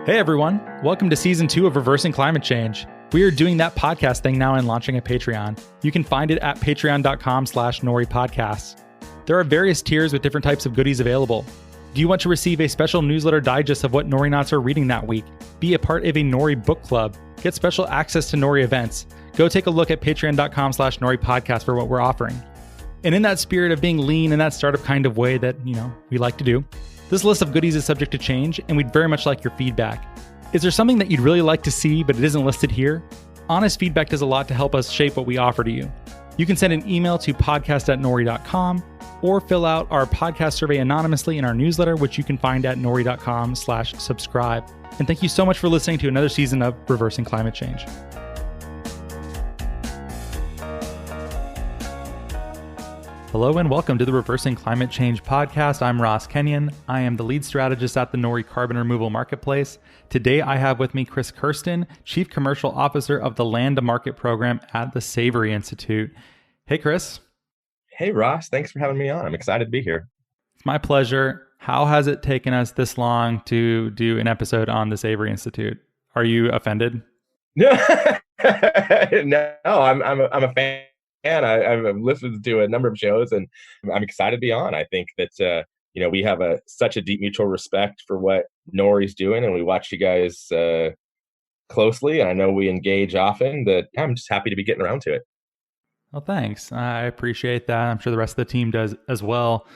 Hey everyone, welcome to Season 2 of Reversing Climate Change. We are doing that podcast thing now and launching a Patreon. You can find it at patreon.com/NoriPodcasts. There are various tiers with different types of goodies available. Do you want to receive a special newsletter digest of what Nori Knots are reading that week? Be a part of a Nori book club. Get special access to Nori events. Go take a look at patreon.com/NoriPodcast for what we're offering. And in that spirit of being lean in that startup kind of way that, we like to do, this list of goodies is subject to change, and we'd very much like your feedback. Is there something that you'd really like to see, but it isn't listed here? Honest feedback does a lot to help us shape what we offer to you. You can send an email to podcast@nori.com or fill out our podcast survey anonymously in our newsletter, which you can find at nori.com/subscribe. And thank you so much for listening to another season of Reversing Climate Change. Hello and welcome to the Reversing Climate Change podcast. I'm Ross Kenyon. I am the lead strategist at the Nori Carbon Removal Marketplace. Today I have with me Chris Kerston, Chief Commercial Officer of the Land to Market program at the Savory Institute. Hey, Chris. Hey, Ross. Thanks for having me on. I'm excited to be here. It's my pleasure. How has it taken us this long to do an episode on the Savory Institute? Are you offended? No, I'm a fan. And I've listened to a number of shows, and I'm excited to be on. I think that we have such a deep mutual respect for what Nori's doing, and we watch you guys closely. And I know we engage often. That I'm just happy to be getting around to it. Well, thanks. I appreciate that. I'm sure the rest of the team does as well.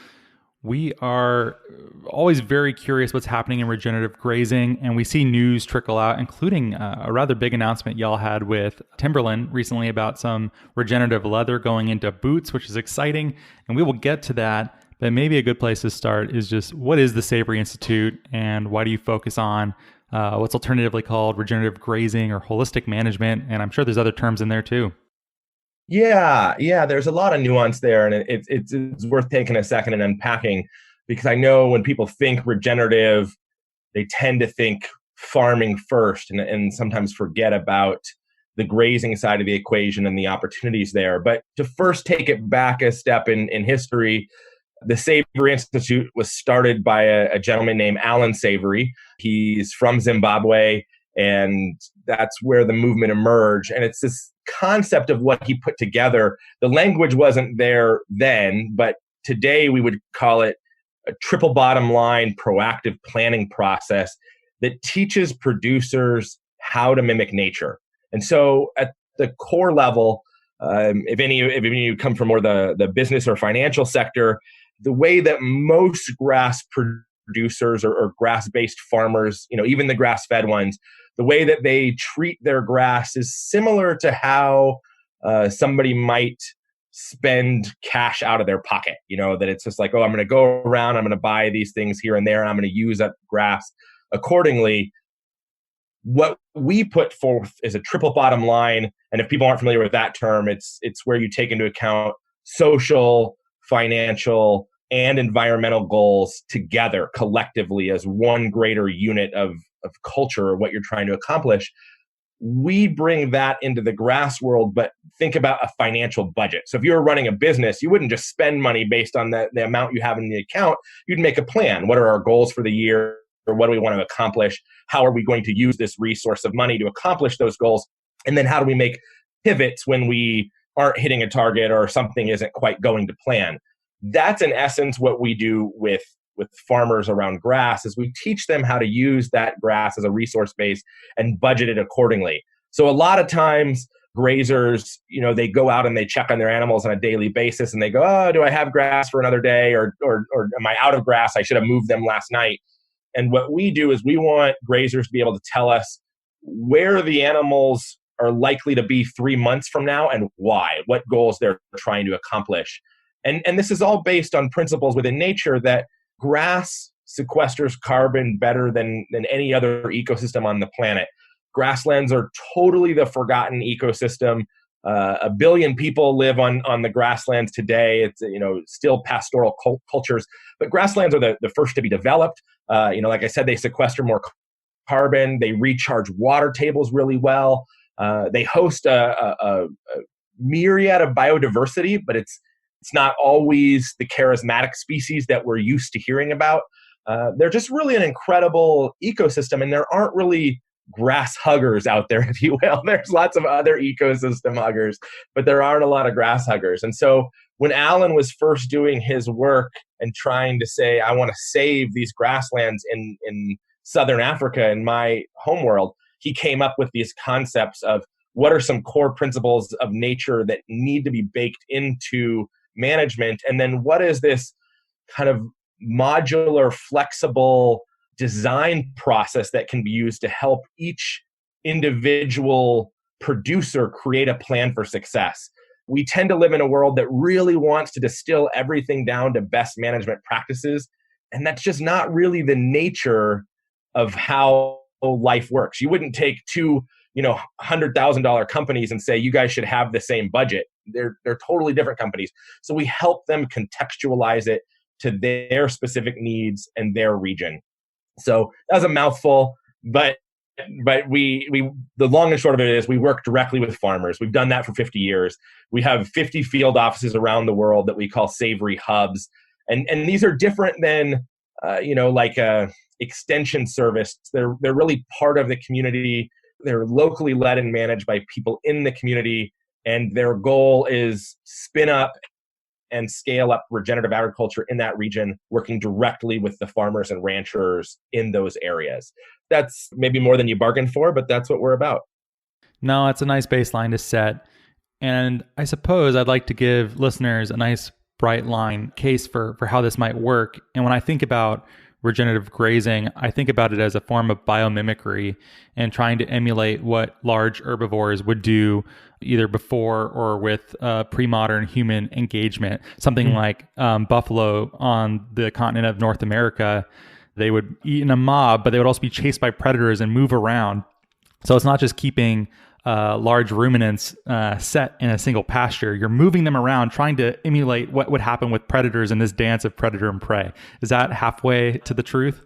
We are always very curious what's happening in regenerative grazing, and we see news trickle out, including a rather big announcement y'all had with Timberland recently about some regenerative leather going into boots, which is exciting, and we will get to that. But maybe a good place to start is just, what is the Savory Institute, and why do you focus on what's alternatively called regenerative grazing or holistic management? And I'm sure there's other terms in there too. Yeah. There's a lot of nuance there, and it's worth taking a second and unpacking, because I know when people think regenerative, they tend to think farming first and sometimes forget about the grazing side of the equation and the opportunities there. But to first take it back a step in history, the Savory Institute was started by a gentleman named Alan Savory. He's from Zimbabwe, and that's where the movement emerged. And it's this concept of what he put together. The language wasn't there then, but today we would call it a triple bottom line proactive planning process that teaches producers how to mimic nature. And so at the core level, if any of you come from more the business or financial sector, the way that most grass producers or grass-based farmers, even the grass-fed ones, the way that they treat their grass is similar to how somebody might spend cash out of their pocket. That it's just like, I'm going to go around, I'm going to buy these things here and there, and I'm going to use up grass accordingly. What we put forth is a triple bottom line. And if people aren't familiar with that term, it's where you take into account social, financial, and environmental goals together collectively as one greater unit of culture or what you're trying to accomplish. We bring that into the grass world, but think about a financial budget. So if you're running a business, you wouldn't just spend money based on the amount you have in the account. You'd make a plan. What are our goals for the year? Or what do we want to accomplish? How are we going to use this resource of money to accomplish those goals? And then how do we make pivots when we aren't hitting a target or something isn't quite going to plan? That's in essence what we do with farmers around grass, is we teach them how to use that grass as a resource base and budget it accordingly. So a lot of times grazers, they go out and they check on their animals on a daily basis and they go, do I have grass for another day? Or am I out of grass? I should have moved them last night. And what we do is we want grazers to be able to tell us where the animals are likely to be 3 months from now and why, what goals they're trying to accomplish. And this is all based on principles within nature that grass sequesters carbon better than any other ecosystem on the planet. Grasslands are totally the forgotten ecosystem. 1 billion people live on the grasslands today. It's still pastoral cultures, but grasslands are the first to be developed. Like I said, they sequester more carbon. They recharge water tables really well. They host a myriad of biodiversity, but it's not always the charismatic species that we're used to hearing about. They're just really an incredible ecosystem, and there aren't really grass huggers out there, if you will. There's lots of other ecosystem huggers, but there aren't a lot of grass huggers. And so when Alan was first doing his work and trying to say, I want to save these grasslands in Southern Africa, in my homeworld, he came up with these concepts of what are some core principles of nature that need to be baked into management, and then what is this kind of modular, flexible design process that can be used to help each individual producer create a plan for success. We tend to live in a world that really wants to distill everything down to best management practices, and that's just not really the nature of how life works. You wouldn't take two, $100,000 companies and say, you guys should have the same budget. They're totally different companies. So we help them contextualize it to their specific needs and their region. So that was a mouthful, but we the long and short of it is we work directly with farmers. We've done that for 50 years. We have 50 field offices around the world that we call Savory hubs. And these are different than, like a extension service. They're really part of the community. They're locally led and managed by people in the community. And their goal is spin up and scale up regenerative agriculture in that region, working directly with the farmers and ranchers in those areas. That's maybe more than you bargained for, but that's what we're about. No, it's a nice baseline to set. And I suppose I'd like to give listeners a nice bright line case for how this might work. And when I think about regenerative grazing, I think about it as a form of biomimicry and trying to emulate what large herbivores would do either before or with pre-modern human engagement. Something like buffalo on the continent of North America, they would eat in a mob, but they would also be chased by predators and move around. So it's not just keeping large ruminants set in a single pasture. You're moving them around, trying to emulate what would happen with predators in this dance of predator and prey. Is that halfway to the truth?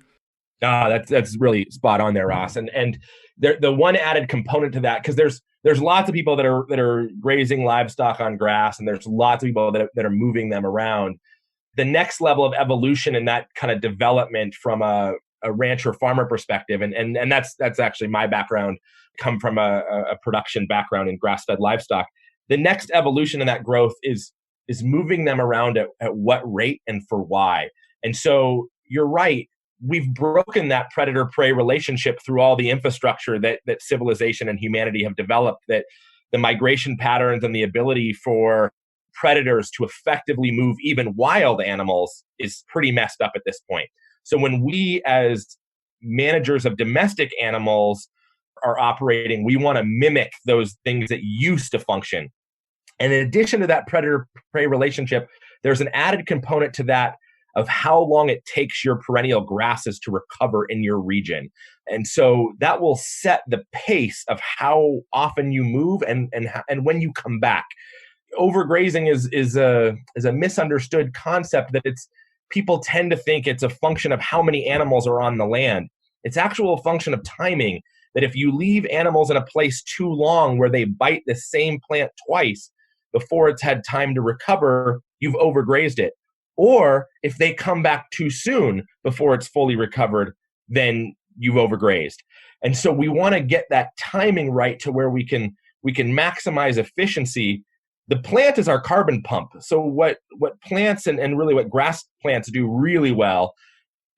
That's really spot on there, Ross. And the one added component to that, because there's lots of people that are grazing livestock on grass, and there's lots of people that are moving them around. The next level of evolution in that kind of development from a rancher farmer perspective, and that's actually my background, come from a production background in grass-fed livestock. The next evolution in that growth is moving them around at what rate and for why. And so you're right. We've broken that predator-prey relationship through all the infrastructure that civilization and humanity have developed, that the migration patterns and the ability for predators to effectively move even wild animals is pretty messed up at this point. So when we as managers of domestic animals are operating, we want to mimic those things that used to function. And in addition to that predator-prey relationship, there's an added component to that of how long it takes your perennial grasses to recover in your region. And so that will set the pace of how often you move and when you come back. Overgrazing is a misunderstood concept that people tend to think it's a function of how many animals are on the land. It's actually a function of timing, that if you leave animals in a place too long where they bite the same plant twice before it's had time to recover, you've overgrazed it. Or if they come back too soon before it's fully recovered, then you've overgrazed. And so we want to get that timing right to where we can maximize efficiency. The plant is our carbon pump. So what plants and really what grass plants do really well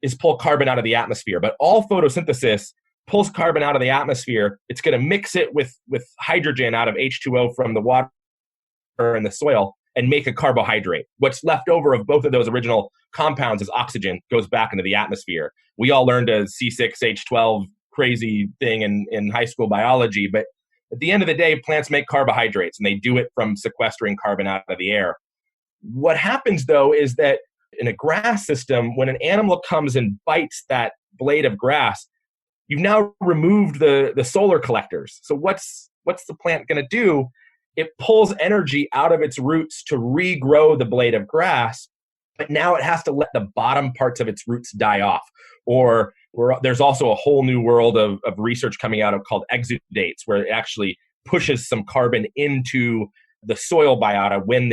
is pull carbon out of the atmosphere. But all photosynthesis pulls carbon out of the atmosphere. It's going to mix it with hydrogen out of H2O from the water and the soil and make a carbohydrate. What's left over of both of those original compounds is oxygen, goes back into the atmosphere. We all learned a C6H12 crazy thing in high school biology, but at the end of the day, plants make carbohydrates, and they do it from sequestering carbon out of the air. What happens, though, is that in a grass system, when an animal comes and bites that blade of grass, you've now removed the solar collectors. So what's the plant going to do? It pulls energy out of its roots to regrow the blade of grass, but now it has to let the bottom parts of its roots die off. Or there's also a whole new world of research coming out called exudates, where it actually pushes some carbon into the soil biota when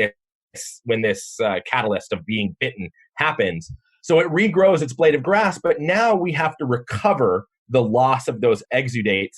this catalyst of being bitten happens. So it regrows its blade of grass, but now we have to recover the loss of those exudates.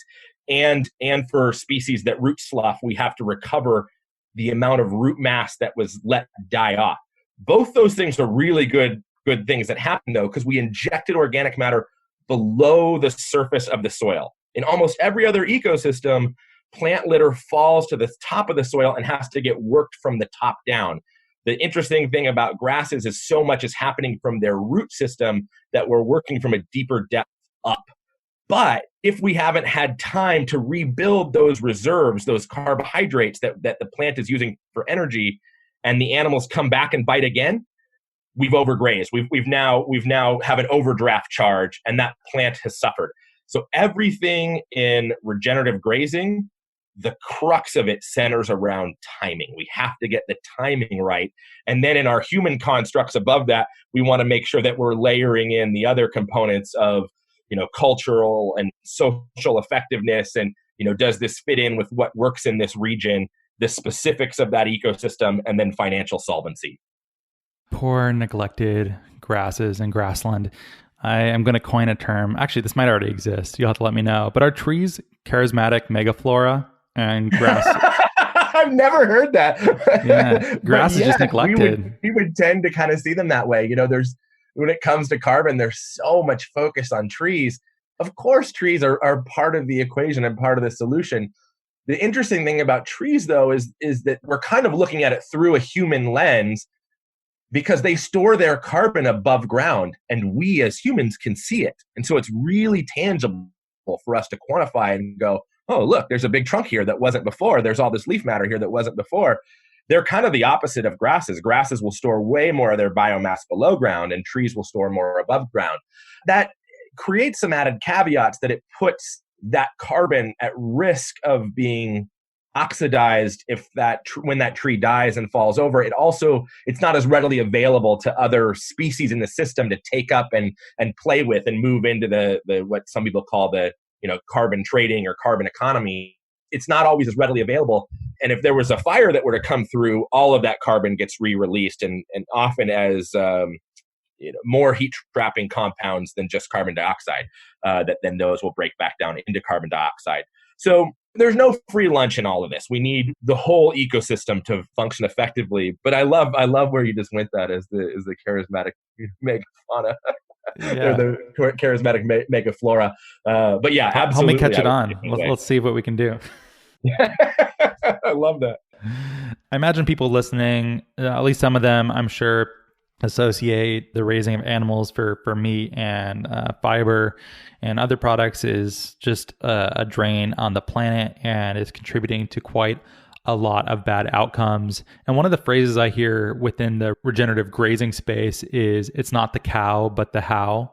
And for species that root slough, we have to recover the amount of root mass that was let die off. Both those things are really good things that happen, though, because we injected organic matter below the surface of the soil. In almost every other ecosystem, plant litter falls to the top of the soil and has to get worked from the top down. The interesting thing about grasses is so much is happening from their root system that we're working from a deeper depth up. But if we haven't had time to rebuild those reserves, those carbohydrates that the plant is using for energy, and the animals come back and bite again, we've overgrazed. We've now have an overdraft charge, and that plant has suffered. So everything in regenerative grazing, the crux of it centers around timing. We have to get the timing right. And then in our human constructs above that, we want to make sure that we're layering in the other components of, cultural and social effectiveness. And, does this fit in with what works in this region, the specifics of that ecosystem, and then financial solvency. Poor neglected grasses and grassland. I am going to coin a term. Actually, this might already exist. You'll have to let me know. But are trees charismatic megaflora and grass? I've never heard that. Yeah, grass is just neglected. We would tend to kind of see them that way. When it comes to carbon, there's so much focus on trees. Of course, trees are part of the equation and part of the solution. The interesting thing about trees, though, is that we're kind of looking at it through a human lens, because they store their carbon above ground, and we as humans can see it. And so it's really tangible for us to quantify and go, oh, look, there's a big trunk here that wasn't before. There's all this leaf matter here that wasn't before. They're kind of the opposite of grasses. Grasses will store way more of their biomass below ground, and trees will store more above ground. That creates some added caveats that it puts that carbon at risk of being oxidized when that tree dies and falls over. It's not as readily available to other species in the system to take up and play with and move into the what some people call the carbon trading or carbon economy. It's not always as readily available. And if there was a fire that were to come through, all of that carbon gets re-released, and often as more heat trapping compounds than just carbon dioxide, that then those will break back down into carbon dioxide. So there's no free lunch in all of this. We need the whole ecosystem to function effectively. But I love where you just went that as the charismatic megafauna. Yeah. The charismatic megaflora. But yeah, absolutely. Help me catch it on. Let's see what we can do. I love that. I imagine people listening, at least some of them, I'm sure, associate the raising of animals for meat and fiber and other products is just a drain on the planet, and is contributing to quite a lot of bad outcomes. And one of the phrases I hear within the regenerative grazing space is, it's not the cow, but the how.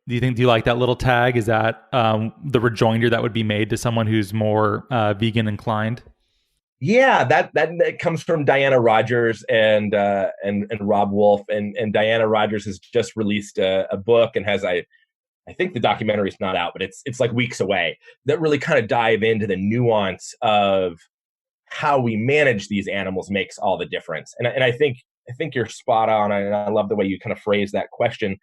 Do you like that little tag? Is that the rejoinder that would be made to someone who's more vegan inclined? Yeah, that comes from Diana Rogers and Rob Wolf, and Diana Rogers has just released a book and has I think the documentary is not out, but it's like weeks away, that really kind of dive into the nuance of how we manage these animals makes all the difference. And I think you're spot on, and I love the way you kind of phrase that question.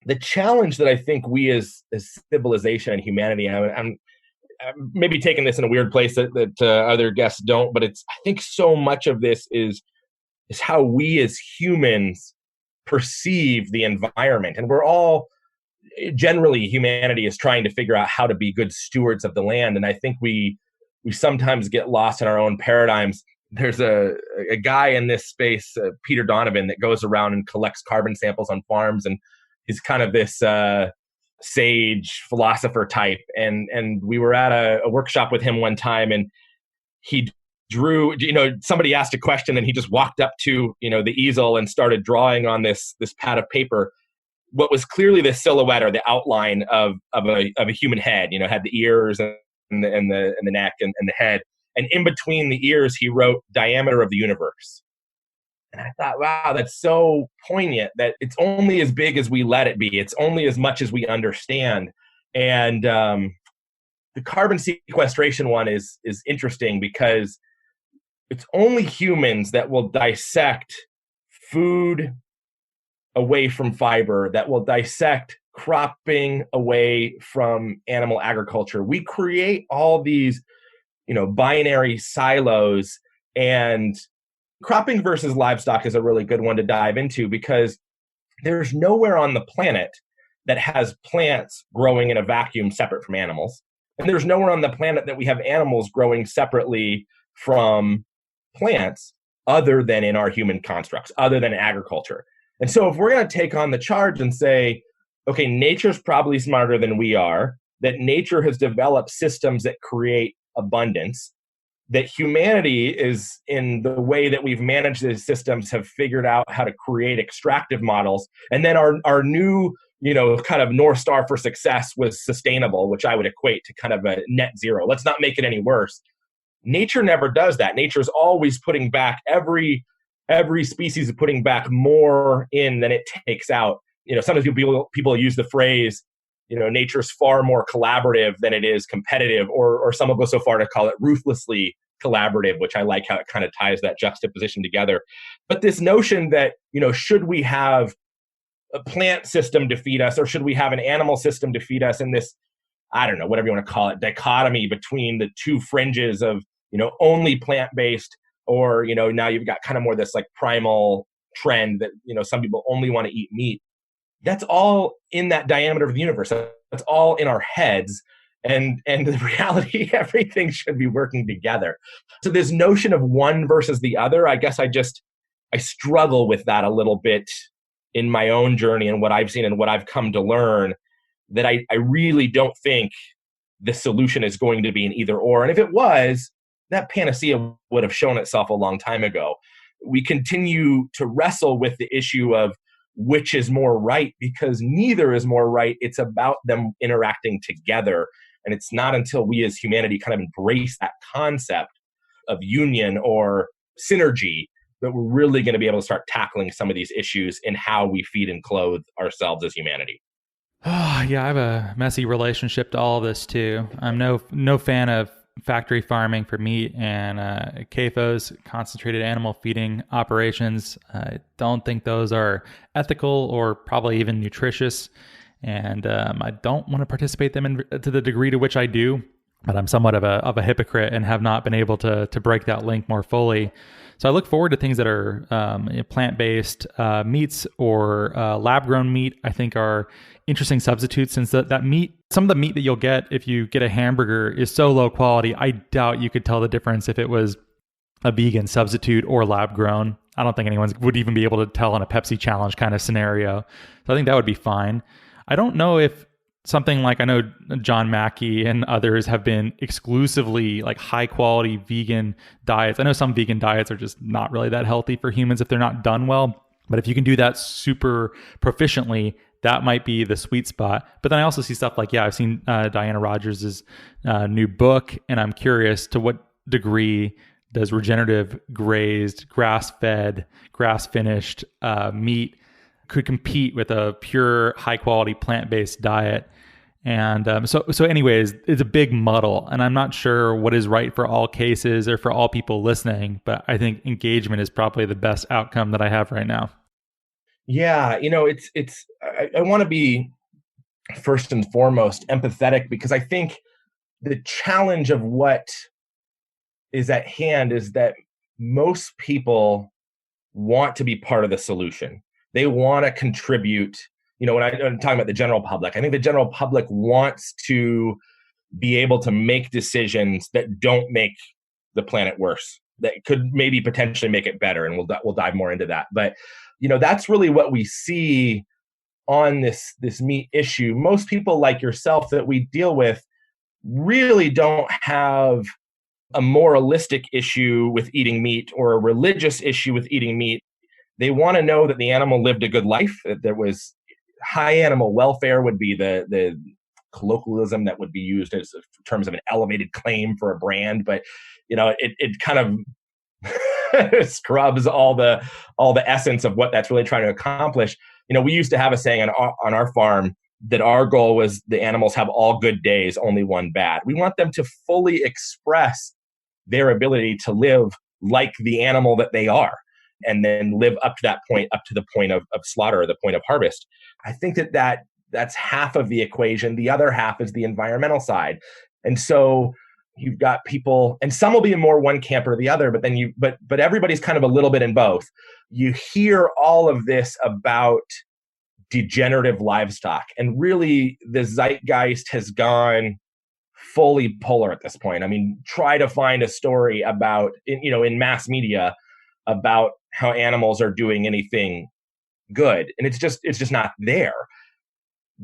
The challenge that I think we as civilization and humanity, I'm maybe taking this in a weird place that other guests don't, but I think so much of this is how we as humans perceive the environment. And we're all, generally, humanity is trying to figure out how to be good stewards of the land. And I think we sometimes get lost in our own paradigms. There's a guy in this space, Peter Donovan, that goes around and collects carbon samples on farms, and he's kind of this sage philosopher type. And we were at a workshop with him one time, and he drew, somebody asked a question, and he just walked up to, the easel and started drawing on this pad of paper what was clearly the silhouette or the outline of a human head. Had the ears and the neck and the head. And in between the ears, he wrote diameter of the universe. And I thought, wow, that's so poignant, that it's only as big as we let it be. It's only as much as we understand. And the carbon sequestration one is interesting, because it's only humans that will dissect food away from fiber, that will dissect cropping away from animal agriculture. We create all these, binary silos, and cropping versus livestock is a really good one to dive into, because there's nowhere on the planet that has plants growing in a vacuum separate from animals. And there's nowhere on the planet that we have animals growing separately from plants other than in our human constructs, other than agriculture. And so if we're going to take on the charge and say, okay, nature's probably smarter than we are, that nature has developed systems that create abundance, that humanity is, in the way that we've managed these systems, have figured out how to create extractive models. And then our new, kind of North Star for success was sustainable, which I would equate to kind of a net zero. Let's not make it any worse. Nature never does that. Nature's always putting back, every species is putting back more in than it takes out. Sometimes people use the phrase, nature's far more collaborative than it is competitive, or some will go so far to call it ruthlessly collaborative, which I like how it kind of ties that juxtaposition together. But this notion that, should we have a plant system to feed us, or should we have an animal system to feed us, in this, I don't know, whatever you want to call it, dichotomy between the two fringes of, only plant-based, or, now you've got kind of more this like primal trend that, some people only want to eat meat. That's all in that diameter of the universe. That's all in our heads. And the reality, everything should be working together. So this notion of one versus the other, I guess I struggle with that a little bit in my own journey and what I've seen and what I've come to learn, that I really don't think the solution is going to be an either or. And if it was, that panacea would have shown itself a long time ago. We continue to wrestle with the issue of which is more right, because neither is more right. It's about them interacting together. And it's not until we as humanity kind of embrace that concept of union or synergy that we're really going to be able to start tackling some of these issues in how we feed and clothe ourselves as humanity. Oh, yeah, I have a messy relationship to all of this too. I'm no fan of factory farming for meat and CAFOs, concentrated animal feeding operations. I don't think those are ethical or probably even nutritious. And I don't want to participate them to the degree to which I do, but I'm somewhat of a hypocrite and have not been able to break that link more fully. So I look forward to things that are plant-based meats or lab-grown meat. I think are interesting substitutes, since that meat, some of the meat that you'll get if you get a hamburger is so low quality, I doubt you could tell the difference if it was a vegan substitute or lab-grown. I don't think anyone would even be able to tell in a Pepsi challenge kind of scenario. So I think that would be fine. I don't know if something like, I know John Mackey and others have been exclusively like high quality vegan diets. I know some vegan diets are just not really that healthy for humans if they're not done well. But if you can do that super proficiently, that might be the sweet spot. But then I also see stuff like, I've seen Diana Rogers' new book, and I'm curious to what degree does regenerative, grazed, grass-fed, grass-finished meat could compete with a pure, high-quality plant-based diet. And so anyways, it's a big muddle, and I'm not sure what is right for all cases or for all people listening, but I think engagement is probably the best outcome that I have right now. Yeah, I want to be first and foremost empathetic, because I think the challenge of what is at hand is that most people want to be part of the solution. They want to contribute. When I'm talking about the general public, I think the general public wants to be able to make decisions that don't make the planet worse, that could maybe potentially make it better. And we'll dive more into that. But, that's really what we see on this meat issue. Most people like yourself that we deal with really don't have a moralistic issue with eating meat or a religious issue with eating meat. They want to know that the animal lived a good life, that there was high animal welfare would be the colloquialism that would be used as in terms of an elevated claim for a brand. But, it kind of scrubs all the essence of what that's really trying to accomplish. We used to have a saying on our farm that our goal was the animals have all good days, only one bad. We want them to fully express their ability to live like the animal that they are. and then live up to that point, up to the point of slaughter, or the point of harvest. I think that's half of the equation. The other half is the environmental side. And so you've got people, and some will be in more one camp or the other, but everybody's kind of a little bit in both. You hear all of this about degenerative livestock, and really the zeitgeist has gone fully polar at this point. I mean, try to find a story about, in mass media about how animals are doing anything good. And it's just not there.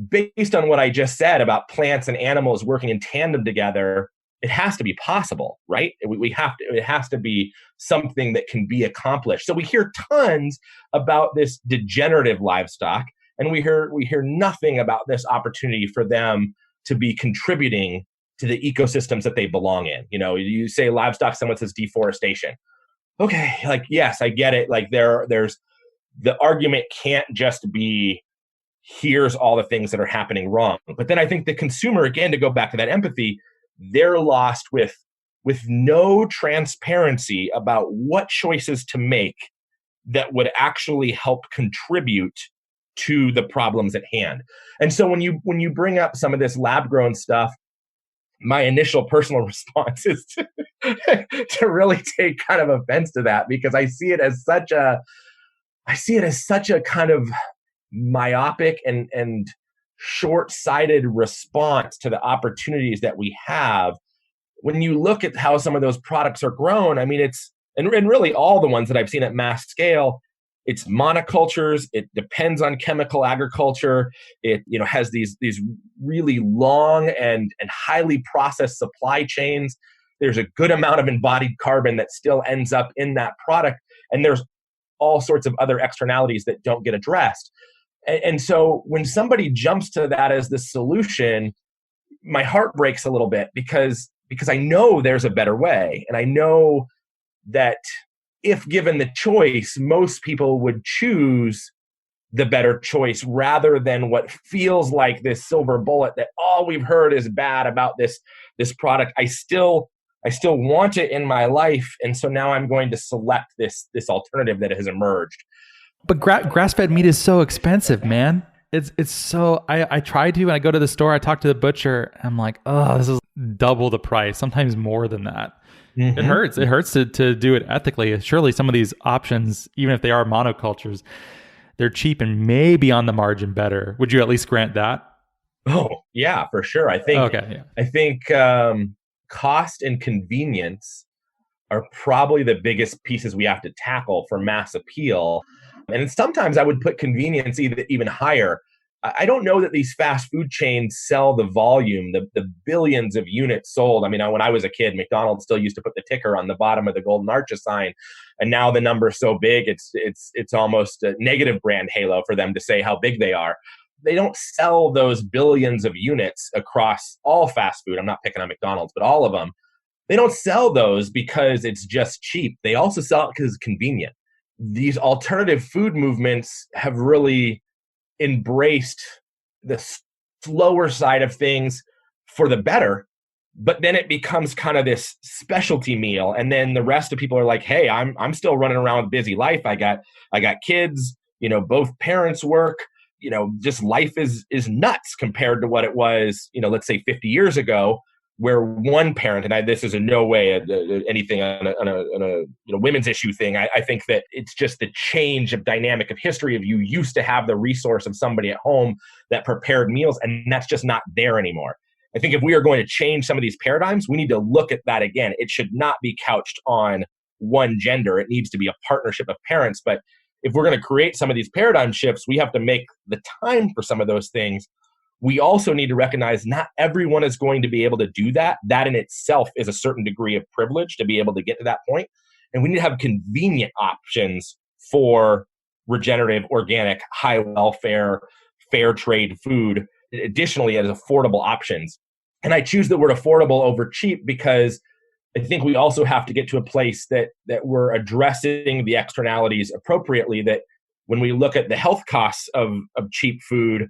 Based on what I just said about plants and animals working in tandem together, it has to be possible, right? It has to be something that can be accomplished. So we hear tons about this degenerative livestock, and we hear nothing about this opportunity for them to be contributing to the ecosystems that they belong in. You say livestock, someone says deforestation. Okay, yes, I get it. There's the argument can't just be, here's all the things that are happening wrong. But then I think the consumer, again, to go back to that empathy, they're lost with no transparency about what choices to make that would actually help contribute to the problems at hand. And so when you bring up some of this lab grown stuff, my initial personal response is to really take kind of offense to that, because I see it as such a kind of myopic and short-sighted response to the opportunities that we have. When you look at how some of those products are grown, I mean, and really all the ones that I've seen at mass scale, it's monocultures. It depends on chemical agriculture. It has these really long and highly processed supply chains. There's a good amount of embodied carbon that still ends up in that product, and there's all sorts of other externalities that don't get addressed. And so when somebody jumps to that as the solution, my heart breaks a little bit, because I know there's a better way, and I know that if given the choice, most people would choose the better choice rather than what feels like this silver bullet that all we've heard is bad about this product. I still want it in my life, and so now I'm going to select this alternative that has emerged. But grass-fed meat is so expensive, man. It's so, I try to, when I go to the store, I talk to the butcher, I'm like, oh, this is double the price, sometimes more than that. Mm-hmm. It hurts to do it ethically. Surely some of these options, even if they are monocultures, they're cheap and maybe on the margin better. Would you at least grant that? Oh, yeah, for sure. I think cost and convenience are probably the biggest pieces we have to tackle for mass appeal. And sometimes I would put convenience even higher. I don't know that these fast food chains sell the volume, the billions of units sold. I mean, when I was a kid, McDonald's still used to put the ticker on the bottom of the Golden Arches sign. And now the number's so big, it's almost a negative brand halo for them to say how big they are. They don't sell those billions of units across all fast food. I'm not picking on McDonald's, but all of them. They don't sell those because it's just cheap. They also sell it because it's convenient. These alternative food movements have really embraced the slower side of things for the better, but then it becomes kind of this specialty meal, and then the rest of people are like, hey, I'm still running around with busy life. I got kids, both parents work, just life is nuts compared to what it was, let's say 50 years ago, where one parent, and this is in no way anything on a women's issue thing. I think that it's just the change of dynamic of history of you used to have the resource of somebody at home that prepared meals, and that's just not there anymore. I think if we are going to change some of these paradigms, we need to look at that again. It should not be couched on one gender. It needs to be a partnership of parents. But if we're going to create some of these paradigm shifts, we have to make the time for some of those things. We also need to recognize not everyone is going to be able to do that. That in itself is a certain degree of privilege to be able to get to that point. And we need to have convenient options for regenerative, organic, high welfare, fair trade food, additionally as affordable options. And I choose the word affordable over cheap because I think we also have to get to a place that we're addressing the externalities appropriately, that when we look at the health costs of cheap food,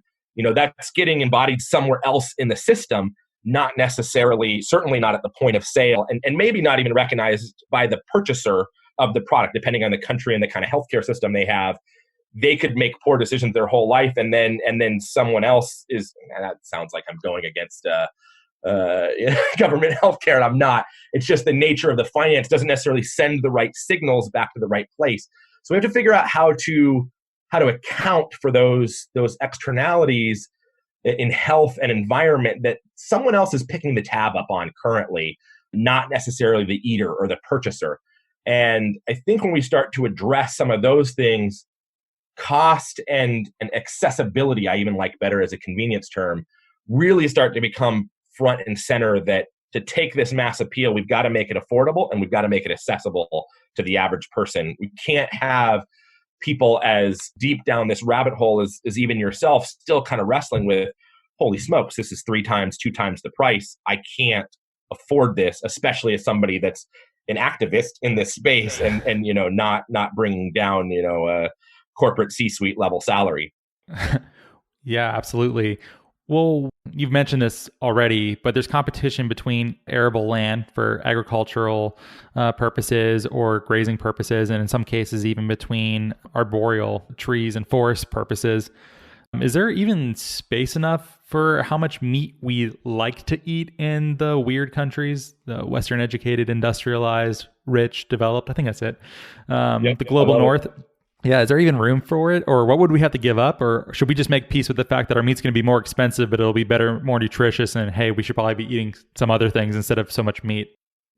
that's getting embodied somewhere else in the system, not necessarily, certainly not at the point of sale, and maybe not even recognized by the purchaser of the product, depending on the country and the kind of healthcare system they have. They could make poor decisions their whole life, and then someone else is. And that sounds like I'm going against government healthcare, and I'm not. It's just the nature of the finance doesn't necessarily send the right signals back to the right place. So we have to figure out how to account for those externalities in health and environment that someone else is picking the tab up on currently, not necessarily the eater or the purchaser. And I think when we start to address some of those things, cost and accessibility, I even like better as a convenience term, really start to become front and center, that to take this mass appeal, we've got to make it affordable and we've got to make it accessible to the average person. We can't have people as deep down this rabbit hole as even yourself, still kind of wrestling with, holy smokes, this is 2 times the price. I can't afford this, especially as somebody that's an activist in this space and not bringing down, a corporate C-suite level salary. Yeah, absolutely. Well, you've mentioned this already, but there's competition between arable land for agricultural purposes or grazing purposes, and in some cases even between arboreal trees and forest purposes. Is there even space enough for how much meat we like to eat in the weird countries, the Western educated, industrialized, rich, developed? I think that's it. The global north. Yeah, is there even room for it? Or what would we have to give up? Or should we just make peace with the fact that our meat's going to be more expensive, but it'll be better, more nutritious, and hey, we should probably be eating some other things instead of so much meat?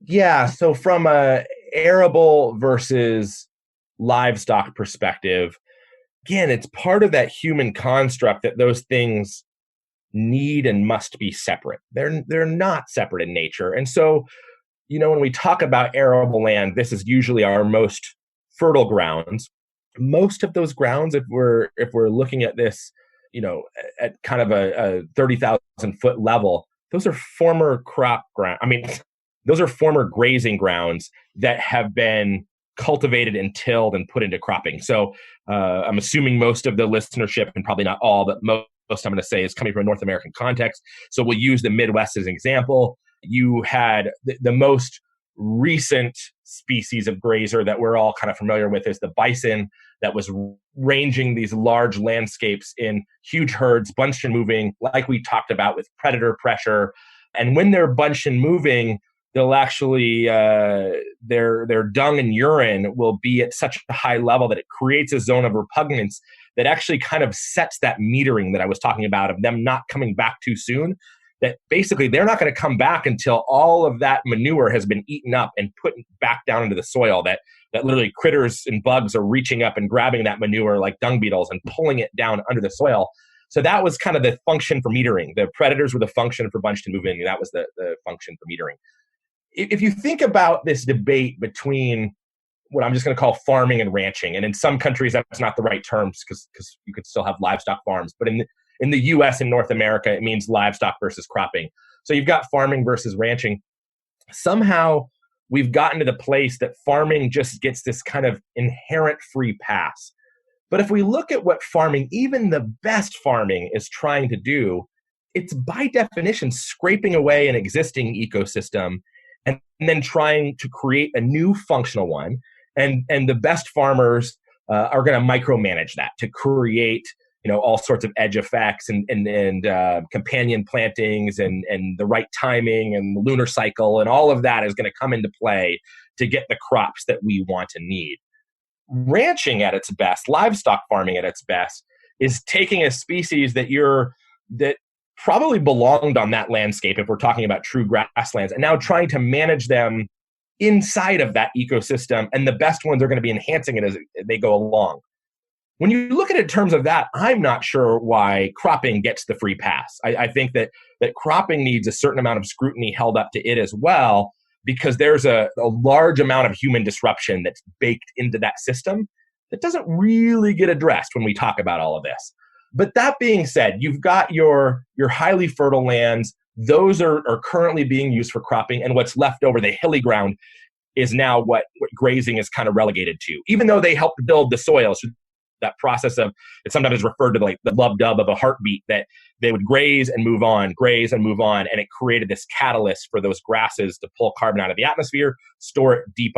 Yeah, so from a arable versus livestock perspective, again, it's part of that human construct that those things need and must be separate. They're not separate in nature. And so, when we talk about arable land, this is usually our most fertile grounds. Most of those grounds, if we're looking at this, at kind of a 30,000 foot level, those are former crop ground. I mean, those are former grazing grounds that have been cultivated and tilled and put into cropping. So I'm assuming most of the listenership, and probably not all, but most I'm going to say is coming from a North American context. So we'll use the Midwest as an example. You had the most recent species of grazer that we're all kind of familiar with is the bison, that was ranging these large landscapes in huge herds, bunched and moving, like we talked about with predator pressure. And when they're bunched and moving, they'll actually, their dung and urine will be at such a high level that it creates a zone of repugnance that actually kind of sets that metering that I was talking about of them not coming back too soon. That basically they're not going to come back until all of that manure has been eaten up and put back down into the soil, that literally critters and bugs are reaching up and grabbing that manure like dung beetles and pulling it down under the soil. So that was kind of the function for metering. The predators were the function for bunched and moving, and that was the function for metering. If you think about this debate between what I'm just going to call farming and ranching, and in some countries that's not the right terms because you could still have livestock farms, but in the US and North America, it means livestock versus cropping. So you've got farming versus ranching. Somehow we've gotten to the place that farming just gets this kind of inherent free pass. But if we look at what farming, even the best farming, is trying to do, it's by definition scraping away an existing ecosystem and then trying to create a new functional one. And the best farmers are going to micromanage that to create all sorts of edge effects and companion plantings and the right timing and the lunar cycle, and all of that is going to come into play to get the crops that we want and need. Ranching at its best, livestock farming at its best, is taking a species that probably belonged on that landscape if we're talking about true grasslands, and now trying to manage them inside of that ecosystem, and the best ones are going to be enhancing it as they go along. When you look at it in terms of that, I'm not sure why cropping gets the free pass. I think that cropping needs a certain amount of scrutiny held up to it as well, because there's a large amount of human disruption that's baked into that system that doesn't really get addressed when we talk about all of this. But that being said, you've got your highly fertile lands. Those are currently being used for cropping, and what's left over, the hilly ground, is now what grazing is kind of relegated to, even though they helped build the soil. So that process of, it sometimes is referred to like the lub dub of a heartbeat, that they would graze and move on, and it created this catalyst for those grasses to pull carbon out of the atmosphere, store it deep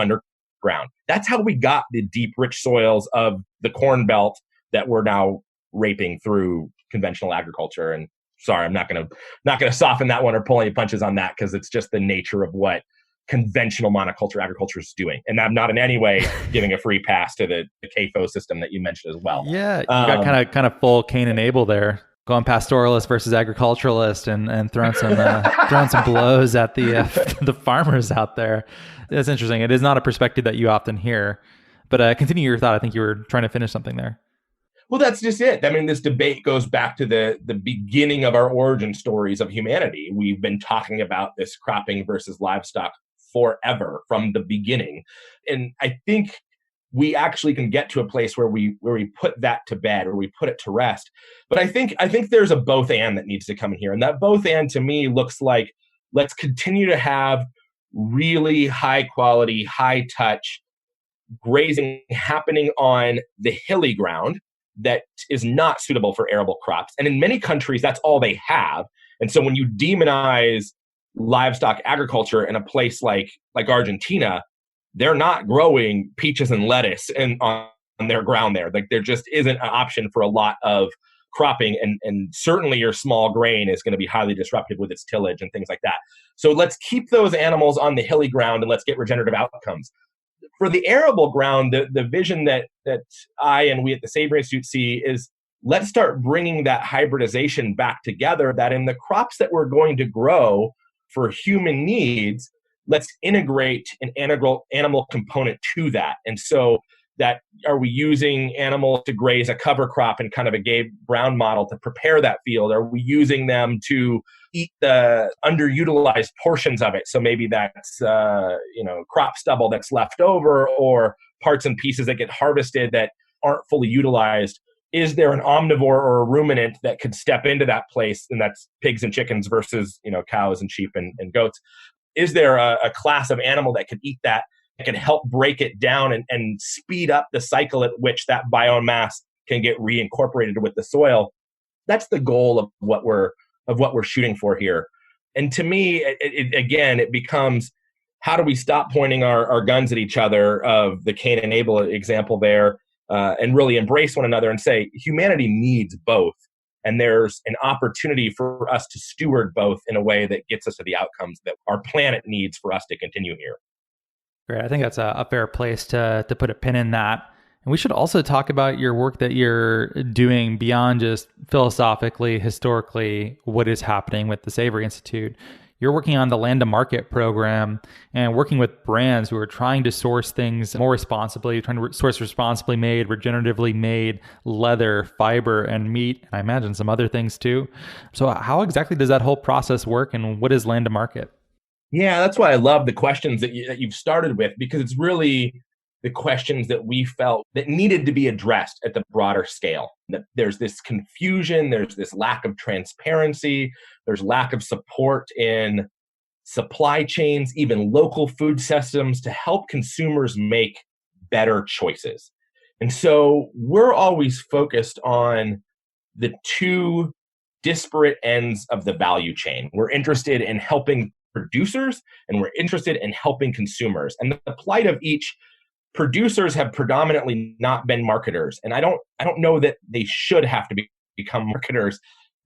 ground. That's how we got the deep, rich soils of the Corn Belt that we're now raping through conventional agriculture. And sorry, I'm not gonna soften that one or pull any punches on that, because it's just the nature of what conventional monoculture agriculture is doing. And I'm not in any way giving a free pass to the CAFO system that you mentioned as well. Yeah, you got kind of full Cain and Abel there, going pastoralist versus agriculturalist, and throwing some blows at the farmers out there. That's interesting. It is not a perspective that you often hear. But continue your thought. I think you were trying to finish something there. Well, that's just it. I mean, this debate goes back to the beginning of our origin stories of humanity. We've been talking about this cropping versus livestock forever, from the beginning. And I think we actually can get to a place where we put that to bed, or we put it to rest. But I think there's a both and that needs to come in here. And that both and to me looks like, let's continue to have really high quality, high touch grazing happening on the hilly ground that is not suitable for arable crops. And in many countries, that's all they have. And so when you demonize livestock agriculture in a place like Argentina, they're not growing peaches and lettuce on their ground there. Like, there just isn't an option for a lot of cropping, and certainly your small grain is going to be highly disruptive with its tillage and things like that. So let's keep those animals on the hilly ground and let's get regenerative outcomes. For the arable ground, the vision that I and we at the Savory Institute see is, let's start bringing that hybridization back together, that in the crops that we're going to grow for human needs, let's integrate an animal component to that. And so that, are we using animals to graze a cover crop in kind of a Gabe Brown model to prepare that field? Are we using them to eat the underutilized portions of it? So maybe that's crop stubble that's left over, or parts and pieces that get harvested that aren't fully utilized. Is there an omnivore or a ruminant that could step into that place? And that's pigs and chickens versus, cows and sheep and goats. Is there a class of animal that could eat that can help break it down and speed up the cycle at which that biomass can get reincorporated with the soil? That's the goal of what we're shooting for here. And to me, it becomes, how do we stop pointing our guns at each other, of the Cain and Abel example there, and really embrace one another and say, humanity needs both. And there's an opportunity for us to steward both in a way that gets us to the outcomes that our planet needs for us to continue here. Great. I think that's a fair place to put a pin in that. And we should also talk about your work that you're doing beyond just philosophically, historically, what is happening with the Savory Institute. You're working on the Land to Market program and working with brands who are trying to source things more responsibly, trying to source responsibly made, regeneratively made leather, fiber, and meat, and I imagine some other things too. So how exactly does that whole process work, and what is Land to Market? Yeah, that's why I love the questions that you've started with, because it's really the questions that we felt that needed to be addressed at the broader scale. That there's this confusion, there's this lack of transparency, there's lack of support in supply chains, even local food systems, to help consumers make better choices. And so we're always focused on the two disparate ends of the value chain. We're interested in helping producers, and we're interested in helping consumers. And the plight of each, producers have predominantly not been marketers, and I don't know that they should have to become marketers.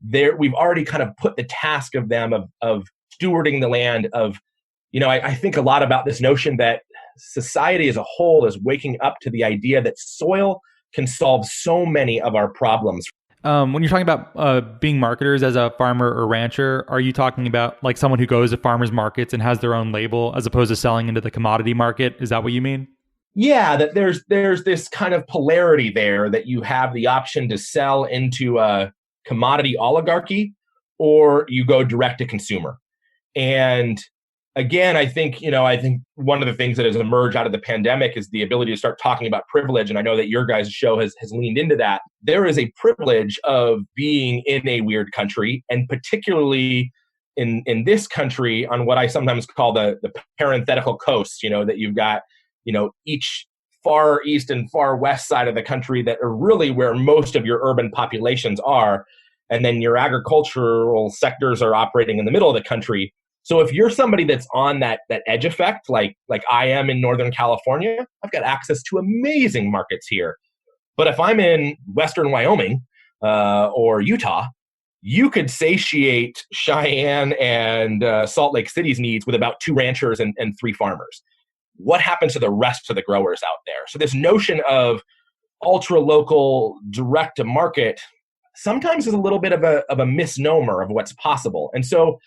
We've already kind of put the task of them of stewarding the land. I think a lot about this notion that society as a whole is waking up to the idea that soil can solve so many of our problems. When you're talking about being marketers as a farmer or rancher, are you talking about like someone who goes to farmers markets and has their own label as opposed to selling into the commodity market? Is that what you mean? Yeah, that there's this kind of polarity there, that you have the option to sell into a commodity oligarchy, or you go direct to consumer. And again, I think one of the things that has emerged out of the pandemic is the ability to start talking about privilege. And I know that your guys' show has leaned into that. There is a privilege of being in a weird country, and particularly in this country on what I sometimes call the parenthetical coast, that you've got, each far east and far west side of the country that are really where most of your urban populations are. And then your agricultural sectors are operating in the middle of the country. So if you're somebody that's on that edge effect, like I am in Northern California, I've got access to amazing markets here. But if I'm in Western Wyoming or Utah, you could satiate Cheyenne and Salt Lake City's needs with about 2 ranchers and 3 farmers. What happens to the rest of the growers out there? So this notion of ultra local, direct to market sometimes is a little bit of a misnomer of what's possible. And so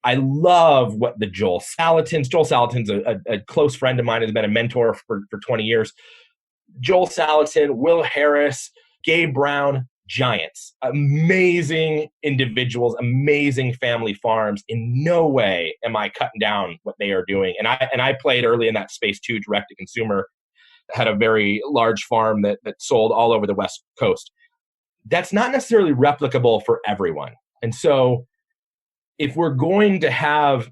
I love what the Joel Salatin's a close friend of mine, has been a mentor for 20 years. Joel Salatin, Will Harris, Gabe Brown, giants, amazing individuals, amazing family farms. In no way am I cutting down what they are doing. And I played early in that space too, direct to consumer, had a very large farm that sold all over the West Coast. That's not necessarily replicable for everyone. And so if we're going to have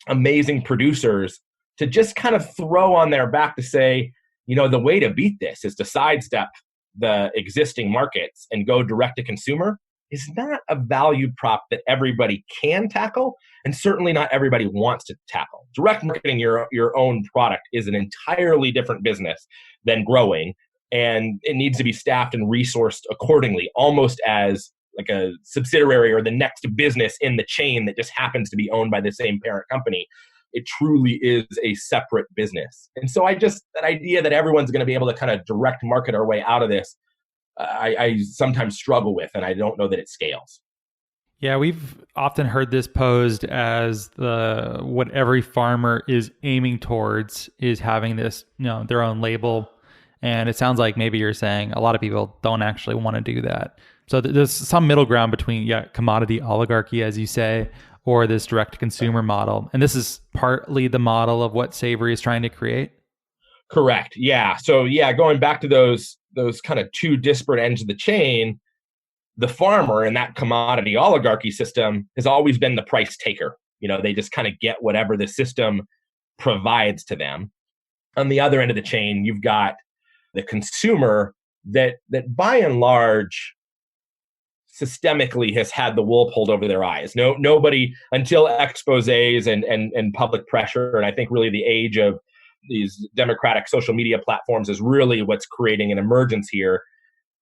amazing producers, to just kind of throw on their back to say, the way to beat this is to sidestep the existing markets and go direct to consumer, is not a value prop that everybody can tackle, and certainly not everybody wants to tackle. Direct marketing your own product is an entirely different business than growing, and it needs to be staffed and resourced accordingly, almost as like a subsidiary or the next business in the chain that just happens to be owned by the same parent company. It truly is a separate business. And so that idea that everyone's going to be able to kind of direct market our way out of this, I sometimes struggle with, and I don't know that it scales. Yeah, we've often heard this posed as what every farmer is aiming towards is having this, their own label. And it sounds like maybe you're saying a lot of people don't actually want to do that. So there's some middle ground between, commodity oligarchy, as you say, or this direct-to-consumer model. And this is partly the model of what Savory is trying to create? Correct. Yeah. So, going back to those kind of 2 disparate ends of the chain, the farmer in that commodity oligarchy system has always been the price taker. They just kind of get whatever the system provides to them. On the other end of the chain, you've got the consumer that by and large systemically has had the wool pulled over their eyes. Nobody, until exposés and public pressure, and I think really the age of these democratic social media platforms is really what's creating an emergence here.